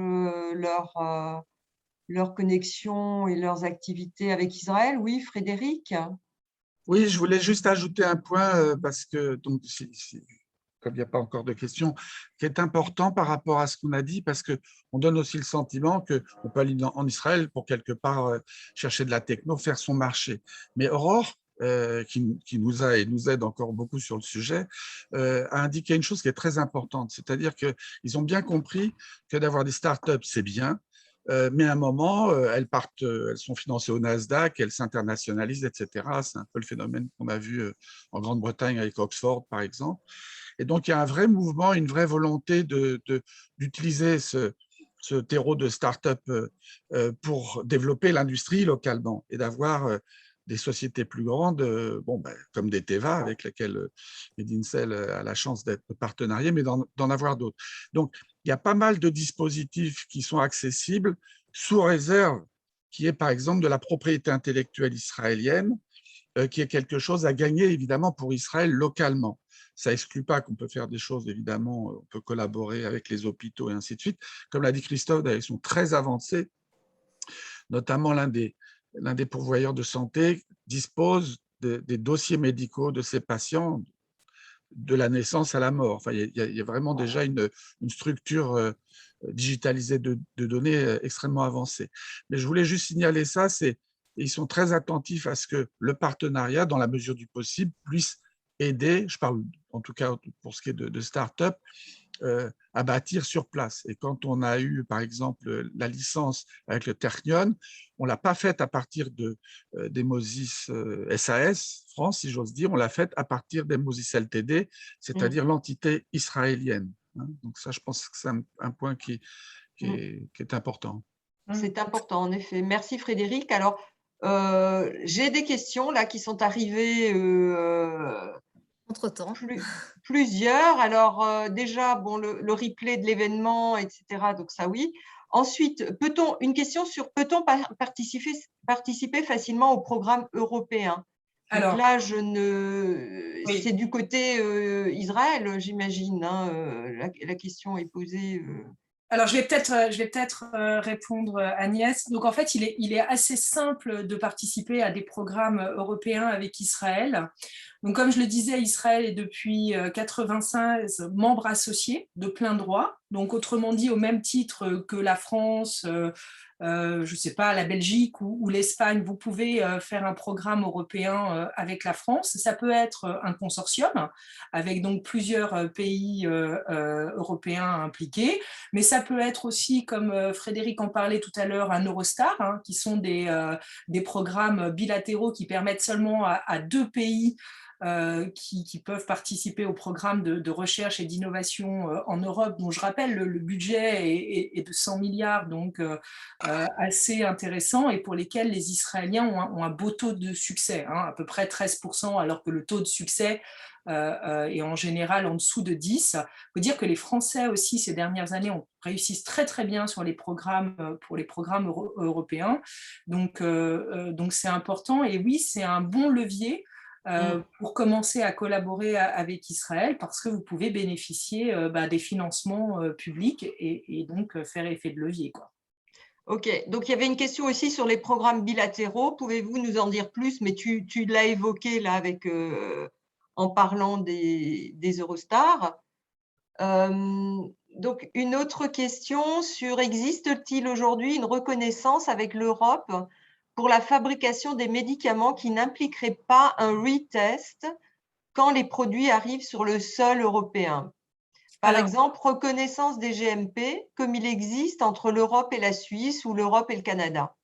S1: leur connexion et leurs activités avec Israël. Oui, Frédéric?
S4: Oui, je voulais juste ajouter un point parce que, donc, comme il n'y a pas encore de questions, qui est important par rapport à ce qu'on a dit, parce qu'on donne aussi le sentiment qu'on peut aller en Israël pour quelque part chercher de la techno, faire son marché. Mais Aurore, qui nous a et nous aide encore beaucoup sur le sujet, a indiqué une chose qui est très importante, c'est-à-dire qu'ils ont bien compris que d'avoir des startups, c'est bien, mais à un moment, elles sont financées au Nasdaq, elles s'internationalisent, etc. C'est un peu le phénomène qu'on a vu en Grande-Bretagne avec Oxford, par exemple. Et donc, il y a un vrai mouvement, une vraie volonté d'utiliser ce terreau de start-up pour développer l'industrie localement et d'avoir des sociétés plus grandes, comme des Teva, avec lesquelles Medincell a la chance d'être partenarié, mais d'en avoir d'autres. Donc, il y a pas mal de dispositifs qui sont accessibles sous réserve qui est par exemple de la propriété intellectuelle israélienne, qui est quelque chose à gagner évidemment pour Israël localement. Ça n'exclut pas qu'on peut faire des choses, évidemment, on peut collaborer avec les hôpitaux et ainsi de suite. Comme l'a dit Christophe, ils sont très avancés, notamment l'un des pourvoyeurs de santé dispose des dossiers médicaux de ces patients de la naissance à la mort. Enfin, il y a vraiment déjà une structure digitalisée de données extrêmement avancée. Mais je voulais juste signaler ça, ils sont très attentifs à ce que le partenariat, dans la mesure du possible, puisse aider, je parle en tout cas pour ce qui est de start-up, à bâtir sur place. Et quand on a eu, par exemple, la licence avec le Ternion, on ne l'a pas faite à partir d'Emosis SAS France, si j'ose dire, on l'a faite à partir d'Emosis LTD, c'est-à-dire l'entité israélienne. Donc ça, je pense que c'est un point qui est important.
S1: C'est important, en effet. Merci Frédéric. Alors, j'ai des questions là qui sont arrivées
S2: entre-temps.
S1: Plusieurs. Alors, déjà, bon, le replay de l'événement, etc. Donc, ça, oui. Ensuite, une question sur peut-on participer facilement au programme européen? Alors, donc là, oui. C'est du côté Israël, j'imagine. Hein, la question est posée.
S3: Alors, je vais peut-être répondre, Agnès. Donc, en fait, il est assez simple de participer à des programmes européens avec Israël. Donc, comme je le disais, Israël est depuis 1996 membre associé de plein droit. Donc, autrement dit, au même titre que la France, je ne sais pas, la Belgique ou l'Espagne, vous pouvez faire un programme européen avec la France. Ça peut être un consortium avec donc plusieurs pays européens impliqués, mais ça peut être aussi, comme Frédéric en parlait tout à l'heure, un Eurostar, hein, qui sont des programmes bilatéraux qui permettent seulement à 2 pays qui peuvent participer au programme de recherche et d'innovation en Europe, dont je rappelle le budget est de 100 milliards, donc assez intéressant, et pour lesquels les Israéliens ont un beau taux de succès, hein, à peu près 13%, alors que le taux de succès est en général en dessous de 10. Il faut dire que les Français aussi, ces dernières années, réussissent très très bien sur les programmes, pour les programmes européens. Donc c'est important, et oui, c'est un bon levier pour commencer à collaborer avec Israël, parce que vous pouvez bénéficier des financements publics et donc faire effet de levier, quoi.
S1: Ok, donc il y avait une question aussi sur les programmes bilatéraux. Pouvez-vous nous en dire plus? Mais tu l'as évoqué là en parlant des Eurostars. Donc, une autre question sur existe-t-il aujourd'hui une reconnaissance avec l'Europe pour la fabrication des médicaments qui n'impliquerait pas un retest quand les produits arrivent sur le sol européen? Par exemple, reconnaissance des GMP comme il existe entre l'Europe et la Suisse ou l'Europe et le Canada.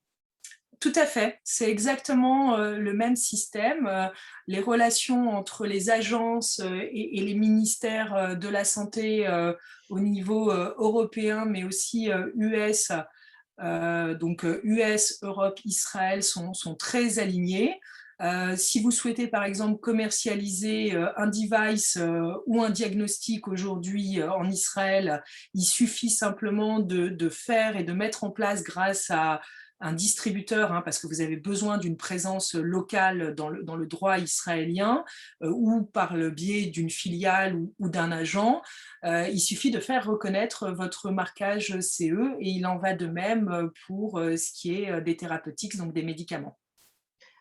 S3: Tout à fait, c'est exactement le même système. Les relations entre les agences et les ministères de la santé au niveau européen, mais aussi US, donc US, Europe, Israël sont très alignés. Si vous souhaitez par exemple commercialiser un device ou un diagnostic aujourd'hui en Israël, il suffit simplement de faire et de mettre en place grâce à un distributeur, hein, parce que vous avez besoin d'une présence locale dans le droit israélien ou par le biais d'une filiale ou d'un agent. Il suffit de faire reconnaître votre marquage CE et il en va de même pour ce qui est des thérapeutiques, donc des médicaments.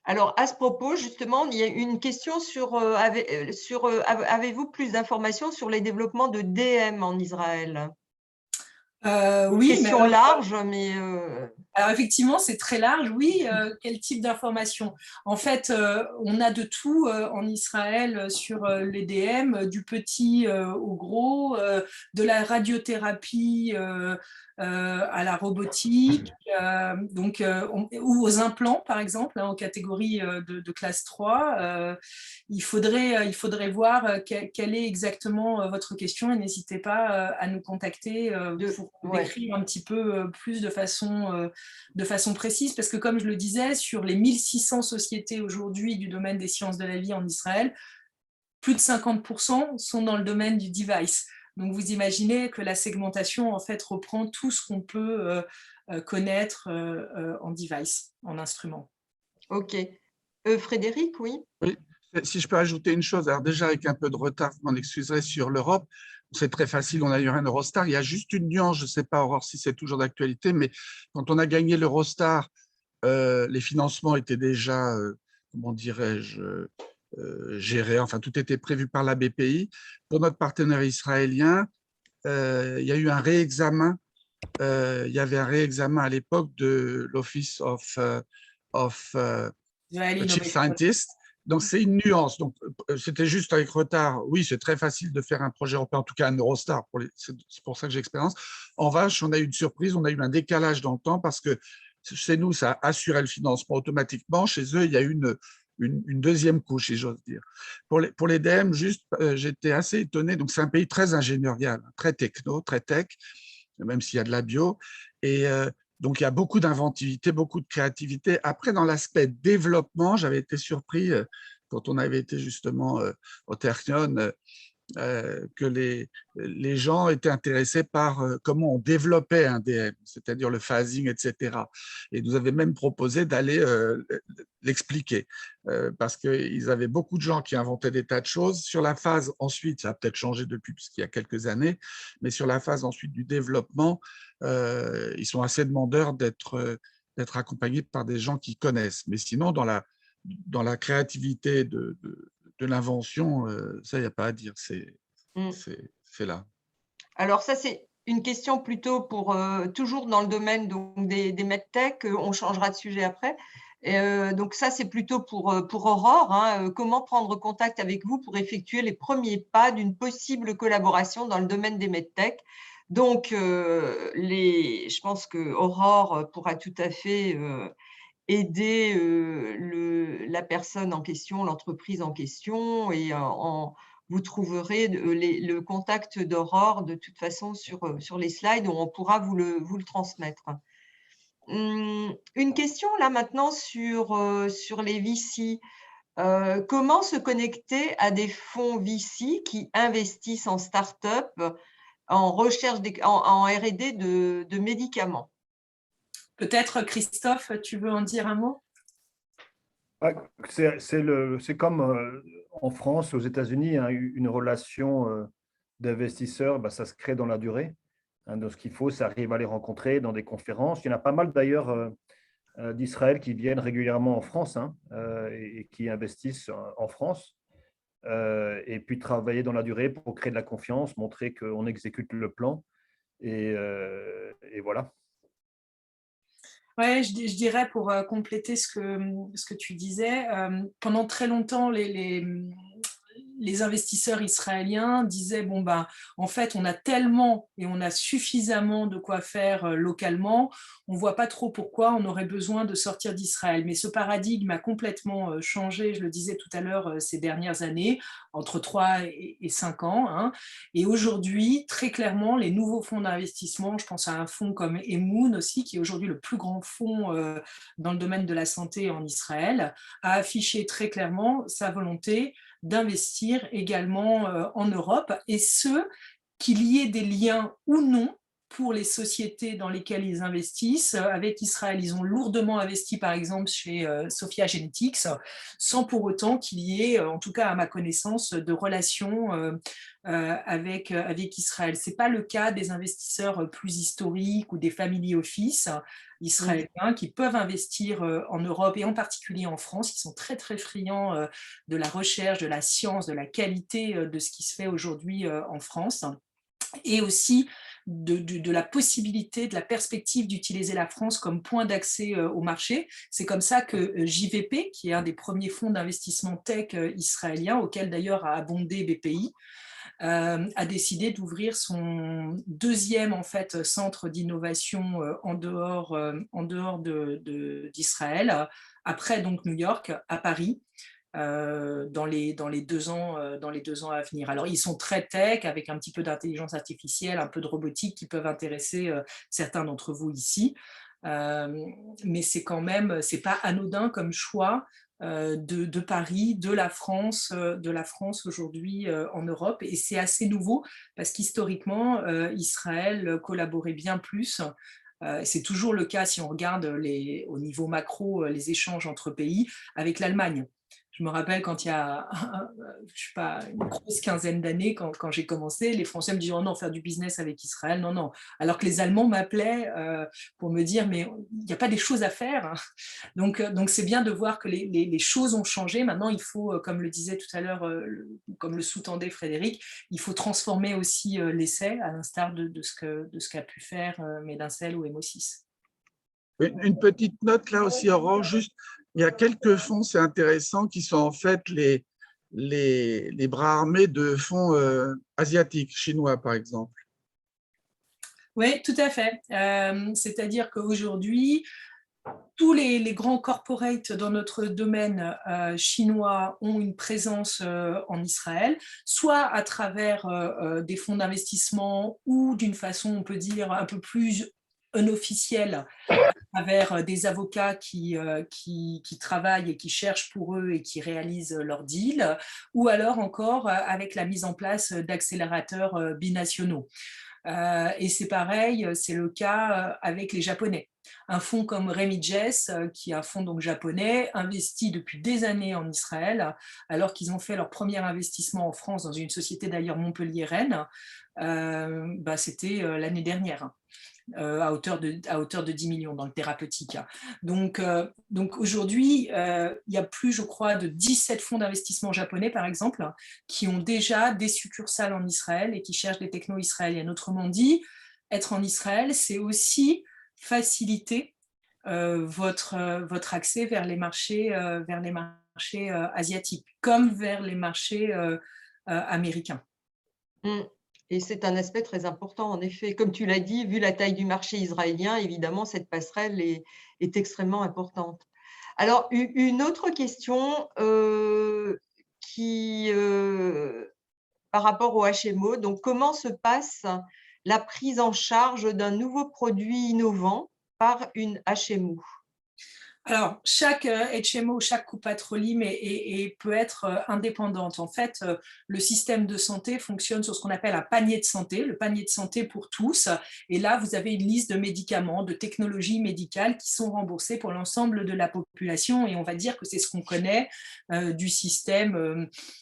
S1: Alors, à ce propos, justement, il y a une question sur, avez-vous plus d'informations sur les développements de DM en Israël?
S3: Oui,
S1: question large, mais…
S3: Alors effectivement, c'est très large. Oui, quel type d'information? En fait, on a de tout en Israël sur les DM, du petit au gros, de la radiothérapie à la robotique, ou aux implants, par exemple, hein, en catégorie de classe 3. Il faudrait voir quelle est exactement votre question et n'hésitez pas à nous contacter pour décrire un petit peu plus de façon précise, parce que comme je le disais, sur les 1600 sociétés aujourd'hui du domaine des sciences de la vie en Israël, plus de 50% sont dans le domaine du device. Donc vous imaginez que la segmentation en fait reprend tout ce qu'on peut connaître en device, en instrument.
S1: Ok. Frédéric, oui?
S4: Oui, si je peux ajouter une chose, alors déjà avec un peu de retard, vous m'en excuserez, sur l'Europe, c'est très facile, on a eu un Eurostar, il y a juste une nuance, je ne sais pas Aurore si c'est toujours d'actualité, mais quand on a gagné l'Eurostar, les financements étaient déjà, comment dirais-je, gérés, enfin tout était prévu par la BPI. Pour notre partenaire israélien, il y a eu un réexamen, il y avait un réexamen à l'époque de l'Office of Chief Scientist. Donc, c'est une nuance. Donc, c'était juste avec retard. Oui, c'est très facile de faire un projet européen, en tout cas un Eurostar. C'est pour ça que j'ai expérience. En revanche, on a eu une surprise, on a eu un décalage dans le temps parce que chez nous, ça assurait le financement automatiquement. Chez eux, il y a eu une deuxième couche, si j'ose dire. Pour les DM, juste, j'étais assez étonné. Donc, c'est un pays très ingénierial, très techno, très tech, même s'il y a de la bio. Et donc, il y a beaucoup d'inventivité, beaucoup de créativité. Après, dans l'aspect développement, j'avais été surpris quand on avait été justement au Ternion, que les gens étaient intéressés par comment on développait un DM, c'est-à-dire le phasing, etc. Et nous avaient même proposé d'aller l'expliquer, parce qu'ils avaient beaucoup de gens qui inventaient des tas de choses. Sur la phase ensuite, ça a peut-être changé depuis, puisqu'il y a quelques années, mais sur la phase ensuite du développement, ils sont assez demandeurs d'être accompagnés par des gens qui connaissent. Mais sinon, dans la créativité de l'invention, ça, il n'y a pas à dire, c'est là.
S1: Alors ça, c'est une question plutôt pour toujours dans le domaine donc, des medtech. On changera de sujet après. Donc ça, c'est plutôt pour Aurore. Hein, comment prendre contact avec vous pour effectuer les premiers pas d'une possible collaboration dans le domaine des medtech? Donc, je pense que Aurore pourra tout à fait aider la personne en question, l'entreprise en question, et vous trouverez le contact d'Aurore de toute façon sur les slides, où on pourra vous le transmettre. Une question là maintenant sur les VC. Comment se connecter à des fonds VC qui investissent en start-up, en recherche, en R&D de médicaments?
S3: Peut-être, Christophe, tu veux en dire un mot?
S5: C'est comme en France, aux États-Unis, hein, une relation d'investisseurs, ça se crée dans la durée. Hein, donc, ce qu'il faut, c'est arriver à les rencontrer dans des conférences. Il y en a pas mal d'ailleurs d'Israël qui viennent régulièrement en France, hein, et qui investissent en France. Et puis travailler dans la durée pour créer de la confiance, montrer qu'on exécute le plan. Et voilà.
S3: Ouais, je dirais pour compléter ce que tu disais, pendant très longtemps, les investisseurs israéliens disaient bon ben en fait on a tellement et on a suffisamment de quoi faire localement, on voit pas trop pourquoi on aurait besoin de sortir d'Israël. Mais ce paradigme a complètement changé, je le disais tout à l'heure, ces dernières années, entre 3 et 5 ans. Hein. Et aujourd'hui, très clairement, les nouveaux fonds d'investissement, je pense à un fonds comme Emoun aussi, qui est aujourd'hui le plus grand fonds dans le domaine de la santé en Israël, a affiché très clairement sa volonté d'investir également en Europe, et ce, qu'il y ait des liens ou non pour les sociétés dans lesquelles ils investissent. Avec Israël, ils ont lourdement investi, par exemple, chez Sophia Genetics, sans pour autant qu'il y ait, en tout cas à ma connaissance, de relations avec Israël. Ce n'est pas le cas des investisseurs plus historiques ou des family office israéliens qui peuvent investir en Europe et en particulier en France, qui sont très très friands de la recherche, de la science, de la qualité de ce qui se fait aujourd'hui en France, et aussi de la possibilité, de la perspective d'utiliser la France comme point d'accès au marché. C'est comme ça que JVP, qui est un des premiers fonds d'investissement tech israéliens, auquel d'ailleurs a abondé BPI, a décidé d'ouvrir son deuxième en fait, centre d'innovation en dehors d'Israël, après donc New York, à Paris, dans les 2 ans, à venir. Alors, ils sont très tech, avec un petit peu d'intelligence artificielle, un peu de robotique qui peuvent intéresser certains d'entre vous ici. Mais c'est quand même, c'est pas anodin comme choix de Paris, de la France aujourd'hui en Europe. Et c'est assez nouveau parce qu'historiquement, Israël collaborait bien plus. C'est toujours le cas si on regarde au niveau macro les échanges entre pays avec l'Allemagne. Je me rappelle quand il y a, je sais pas, une grosse quinzaine d'années, quand j'ai commencé, les Français me disaient oh non, faire du business avec Israël, non, non. Alors que les Allemands m'appelaient pour me dire mais il n'y a pas des choses à faire. Donc c'est bien de voir que les choses ont changé. Maintenant, il faut, comme le disait tout à l'heure, comme le sous-tendait Frédéric, il faut transformer aussi l'essai, à l'instar de ce qu'a pu faire Medincell ou Emo6.
S4: Une petite note là aussi, Aurore, juste, il y a quelques fonds, c'est intéressant, qui sont en fait les bras armés de fonds asiatiques, chinois par exemple.
S3: Oui, tout à fait. C'est-à-dire qu'aujourd'hui, tous les grands corporates dans notre domaine chinois ont une présence en Israël, soit à travers des fonds d'investissement ou d'une façon, on peut dire, un peu plus unofficielle, à travers des avocats qui travaillent et qui cherchent pour eux et qui réalisent leurs deals, ou alors encore avec la mise en place d'accélérateurs binationaux. Et c'est pareil, c'est le cas avec les Japonais. Un fonds comme Remiges, qui est un fonds donc japonais, investit depuis des années en Israël, alors qu'ils ont fait leur premier investissement en France dans une société d'ailleurs montpelliéraine, c'était l'année dernière. À hauteur de 10 millions dans le thérapeutique. Donc aujourd'hui, il y a plus, je crois, de 17 fonds d'investissement japonais, par exemple, qui ont déjà des succursales en Israël et qui cherchent des technos israéliennes. Autrement dit, être en Israël, c'est aussi faciliter votre accès vers les marchés asiatiques, comme vers les marchés américains.
S1: Et c'est un aspect très important, en effet. Comme tu l'as dit, vu la taille du marché israélien, évidemment, cette passerelle est extrêmement importante. Alors, une autre question par rapport au HMO. Donc, comment se passe la prise en charge d'un nouveau produit innovant par une HMO ?
S3: Alors, chaque HMO, chaque coupatroline peut être indépendante. En fait, le système de santé fonctionne sur ce qu'on appelle un panier de santé, le panier de santé pour tous. Et là, vous avez une liste de médicaments, de technologies médicales qui sont remboursées pour l'ensemble de la population. Et on va dire que c'est ce qu'on connaît du système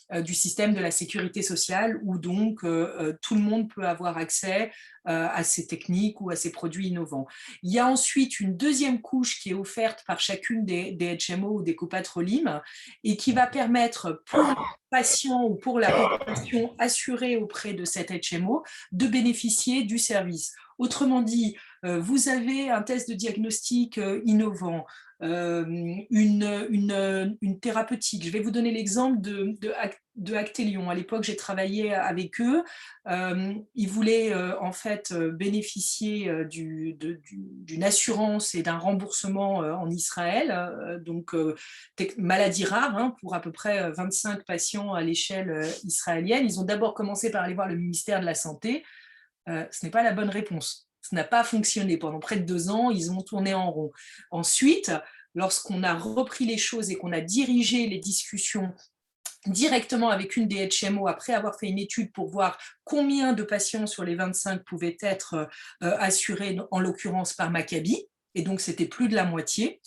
S3: de la sécurité sociale, où donc tout le monde peut avoir accès à ces techniques ou à ces produits innovants. Il y a ensuite une deuxième couche qui est offerte par chacune des HMO ou des coupatrolim et qui va permettre pour le patient ou pour la population assurée auprès de cette HMO de bénéficier du service. Autrement dit, vous avez un test de diagnostic innovant, une thérapeutique. Je vais vous donner l'exemple de Actelion. À l'époque, j'ai travaillé avec eux. Ils voulaient en fait bénéficier d'une assurance et d'un remboursement en Israël, donc maladie rare, hein, pour à peu près 25 patients à l'échelle israélienne. Ils ont d'abord commencé par aller voir le ministère de la Santé. Ce n'est pas la bonne réponse. Ça n'a pas fonctionné. Pendant près de 2 ans, ils ont tourné en rond. Ensuite, lorsqu'on a repris les choses et qu'on a dirigé les discussions directement avec une des HMO, après avoir fait une étude pour voir combien de patients sur les 25 pouvaient être assurés, en l'occurrence par Maccabi, et donc c'était plus de la moitié,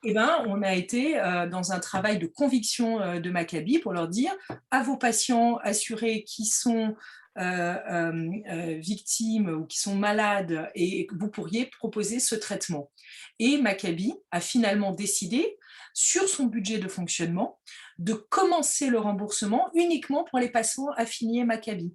S3: eh ben, on a été dans un travail de conviction de Maccabi pour leur dire à vos patients assurés qui sont victimes ou qui sont malades, et vous pourriez proposer ce traitement. Et Maccabi a finalement décidé, sur son budget de fonctionnement, de commencer le remboursement uniquement pour les patients affiliés Maccabi.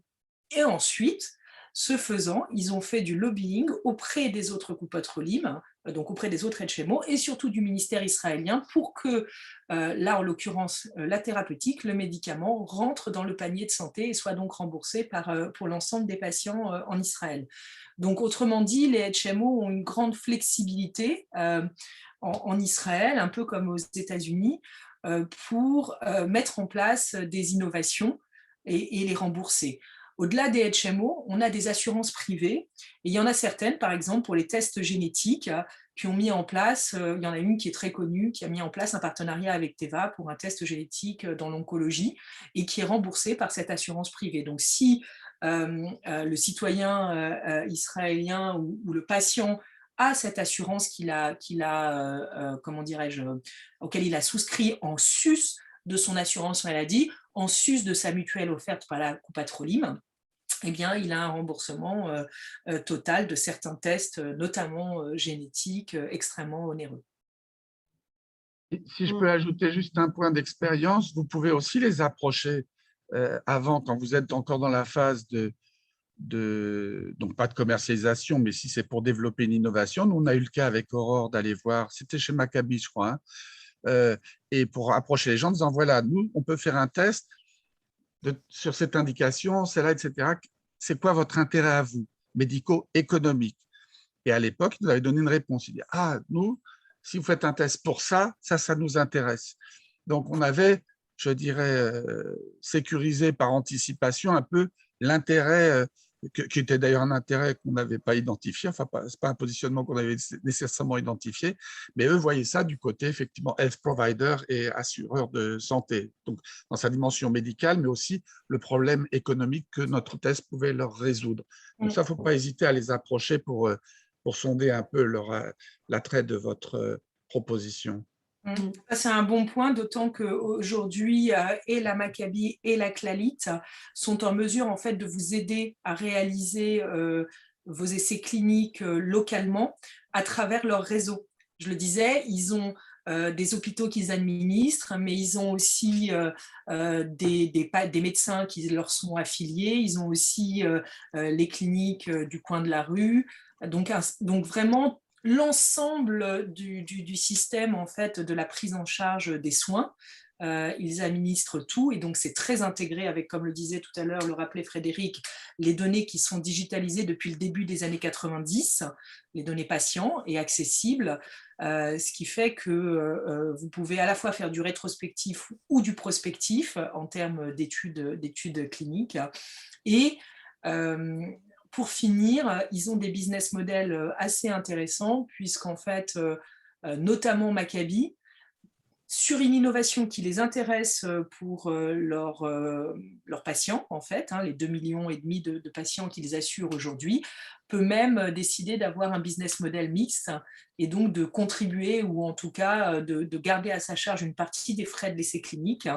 S3: Et ensuite, ce faisant, ils ont fait du lobbying auprès des autres coupotes Rolim, donc auprès des autres HMO, et surtout du ministère israélien, pour que, là en l'occurrence, la thérapeutique, le médicament, rentre dans le panier de santé et soit donc remboursé pour l'ensemble des patients en Israël. Donc autrement dit, les HMO ont une grande flexibilité en Israël, un peu comme aux États-Unis, pour mettre en place des innovations et les rembourser. Au-delà des HMO, on a des assurances privées, et il y en a certaines, par exemple pour les tests génétiques, qui ont mis en place, il y en a une qui est très connue, qui a mis en place un partenariat avec Teva pour un test génétique dans l'oncologie, et qui est remboursé par cette assurance privée. Donc si le citoyen israélien ou le patient a cette assurance comment dirais-je, auquel il a souscrit en sus de son assurance maladie, en sus de sa mutuelle offerte par la Coupat Rolim, eh bien, il a un remboursement total de certains tests, notamment génétiques, extrêmement onéreux.
S4: Si je peux ajouter juste un point d'expérience, vous pouvez aussi les approcher avant, quand vous êtes encore dans la phase donc pas de commercialisation, mais si c'est pour développer une innovation. Nous, on a eu le cas avec Aurore d'aller voir, c'était chez Maccabi, je crois, hein, et pour approcher les gens en disant, voilà, nous, on peut faire un test sur cette indication, celle-là, etc. C'est quoi votre intérêt à vous, médico-économique? Et à l'époque, ils nous avaient donné une réponse. Ils disaient, ah, nous, si vous faites un test pour ça, ça nous intéresse. Donc, on avait, je dirais, sécurisé par anticipation un peu l'intérêt, qui était d'ailleurs un intérêt qu'on n'avait pas identifié, enfin, ce n'est pas un positionnement qu'on avait nécessairement identifié, mais eux voyaient ça du côté, effectivement, health provider et assureur de santé, donc dans sa dimension médicale, mais aussi le problème économique que notre test pouvait leur résoudre. Donc ça, il ne faut pas hésiter à les approcher pour sonder un peu l'attrait de votre proposition.
S3: C'est un bon point, d'autant qu'aujourd'hui, et la Maccabi et la Clalit sont en mesure en fait, de vous aider à réaliser vos essais cliniques localement à travers leur réseau. Je le disais, ils ont des hôpitaux qu'ils administrent, mais ils ont aussi des médecins qui leur sont affiliés, ils ont aussi les cliniques du coin de la rue. Donc vraiment, l'ensemble du système en fait, de la prise en charge des soins, ils administrent tout, et donc c'est très intégré avec, comme le disait tout à l'heure, le rappelait Frédéric, les données qui sont digitalisées depuis le début des années 90, les données patients et accessibles, ce qui fait que vous pouvez à la fois faire du rétrospectif ou du prospectif en termes d'études cliniques. Et pour finir, ils ont des business models assez intéressants, puisqu'en fait, notamment Maccabi, sur une innovation qui les intéresse pour leurs patients, en fait, hein, les 2,5 millions de patients qu'ils assurent aujourd'hui, peut même décider d'avoir un business model mixte et donc de contribuer, ou en tout cas de garder à sa charge une partie des frais de l'essai clinique,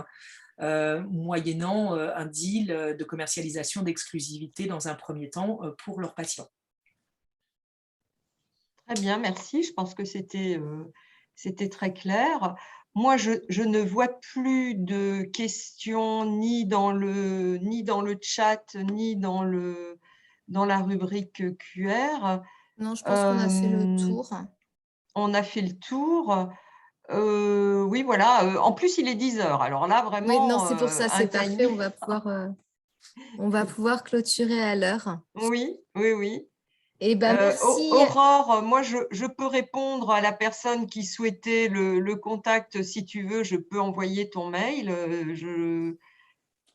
S3: moyennant un deal de commercialisation d'exclusivité dans un premier temps pour leurs patients.
S1: Très bien, merci. Je pense que c'était très clair. Moi, je ne vois plus de questions ni dans le chat, ni dans dans la rubrique QR.
S2: Non, je pense qu'on a fait le tour.
S1: On a fait le tour. Oui, voilà. En plus, il est 10 heures. Alors là, vraiment.
S2: Oui, non, c'est pour ça, c'est parfait.
S1: timing.
S2: On va pouvoir clôturer à l'heure.
S1: Oui, oui, oui.
S2: Et ben, merci.
S1: Aurore, moi, je peux répondre à la personne qui souhaitait le contact. Si tu veux, je peux envoyer ton mail.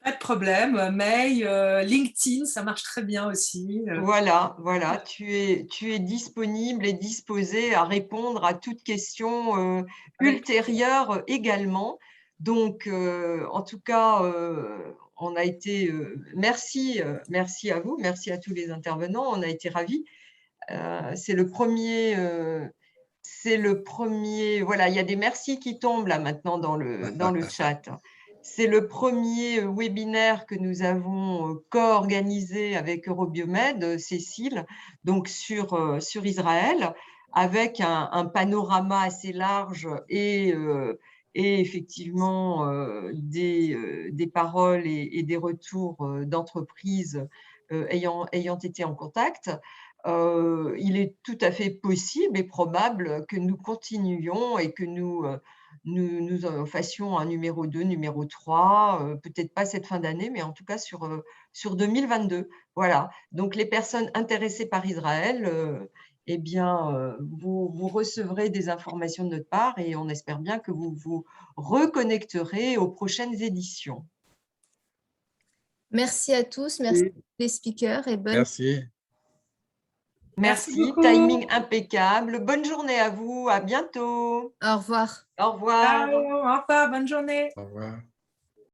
S3: Pas de problème. Mail, LinkedIn, ça marche très bien aussi.
S1: Voilà, tu es disponible et disposé à répondre à toute question ultérieure également. Donc, en tout cas, on a été… merci à vous, merci à tous les intervenants, on a été ravis. C'est le premier… voilà, il y a des merci qui tombent là maintenant dans le chat. C'est le premier webinaire que nous avons co-organisé avec Eurobiomed, Cécile, donc sur Israël, avec un panorama assez large et effectivement des paroles et des retours d'entreprises ayant été en contact. Il est tout à fait possible et probable que nous continuions et que nous fassions un numéro 2, numéro 3, peut-être pas cette fin d'année, mais en tout cas sur 2022. Voilà. Donc, les personnes intéressées par Israël, eh bien, vous recevrez des informations de notre part et on espère bien que vous vous reconnecterez aux prochaines éditions.
S2: Merci à tous, merci les speakers et bonne.
S4: Merci.
S1: Merci, timing impeccable. Bonne journée à vous, à bientôt.
S2: Au revoir.
S1: Au revoir.
S3: Ciao, au revoir, bonne journée.
S4: Au revoir.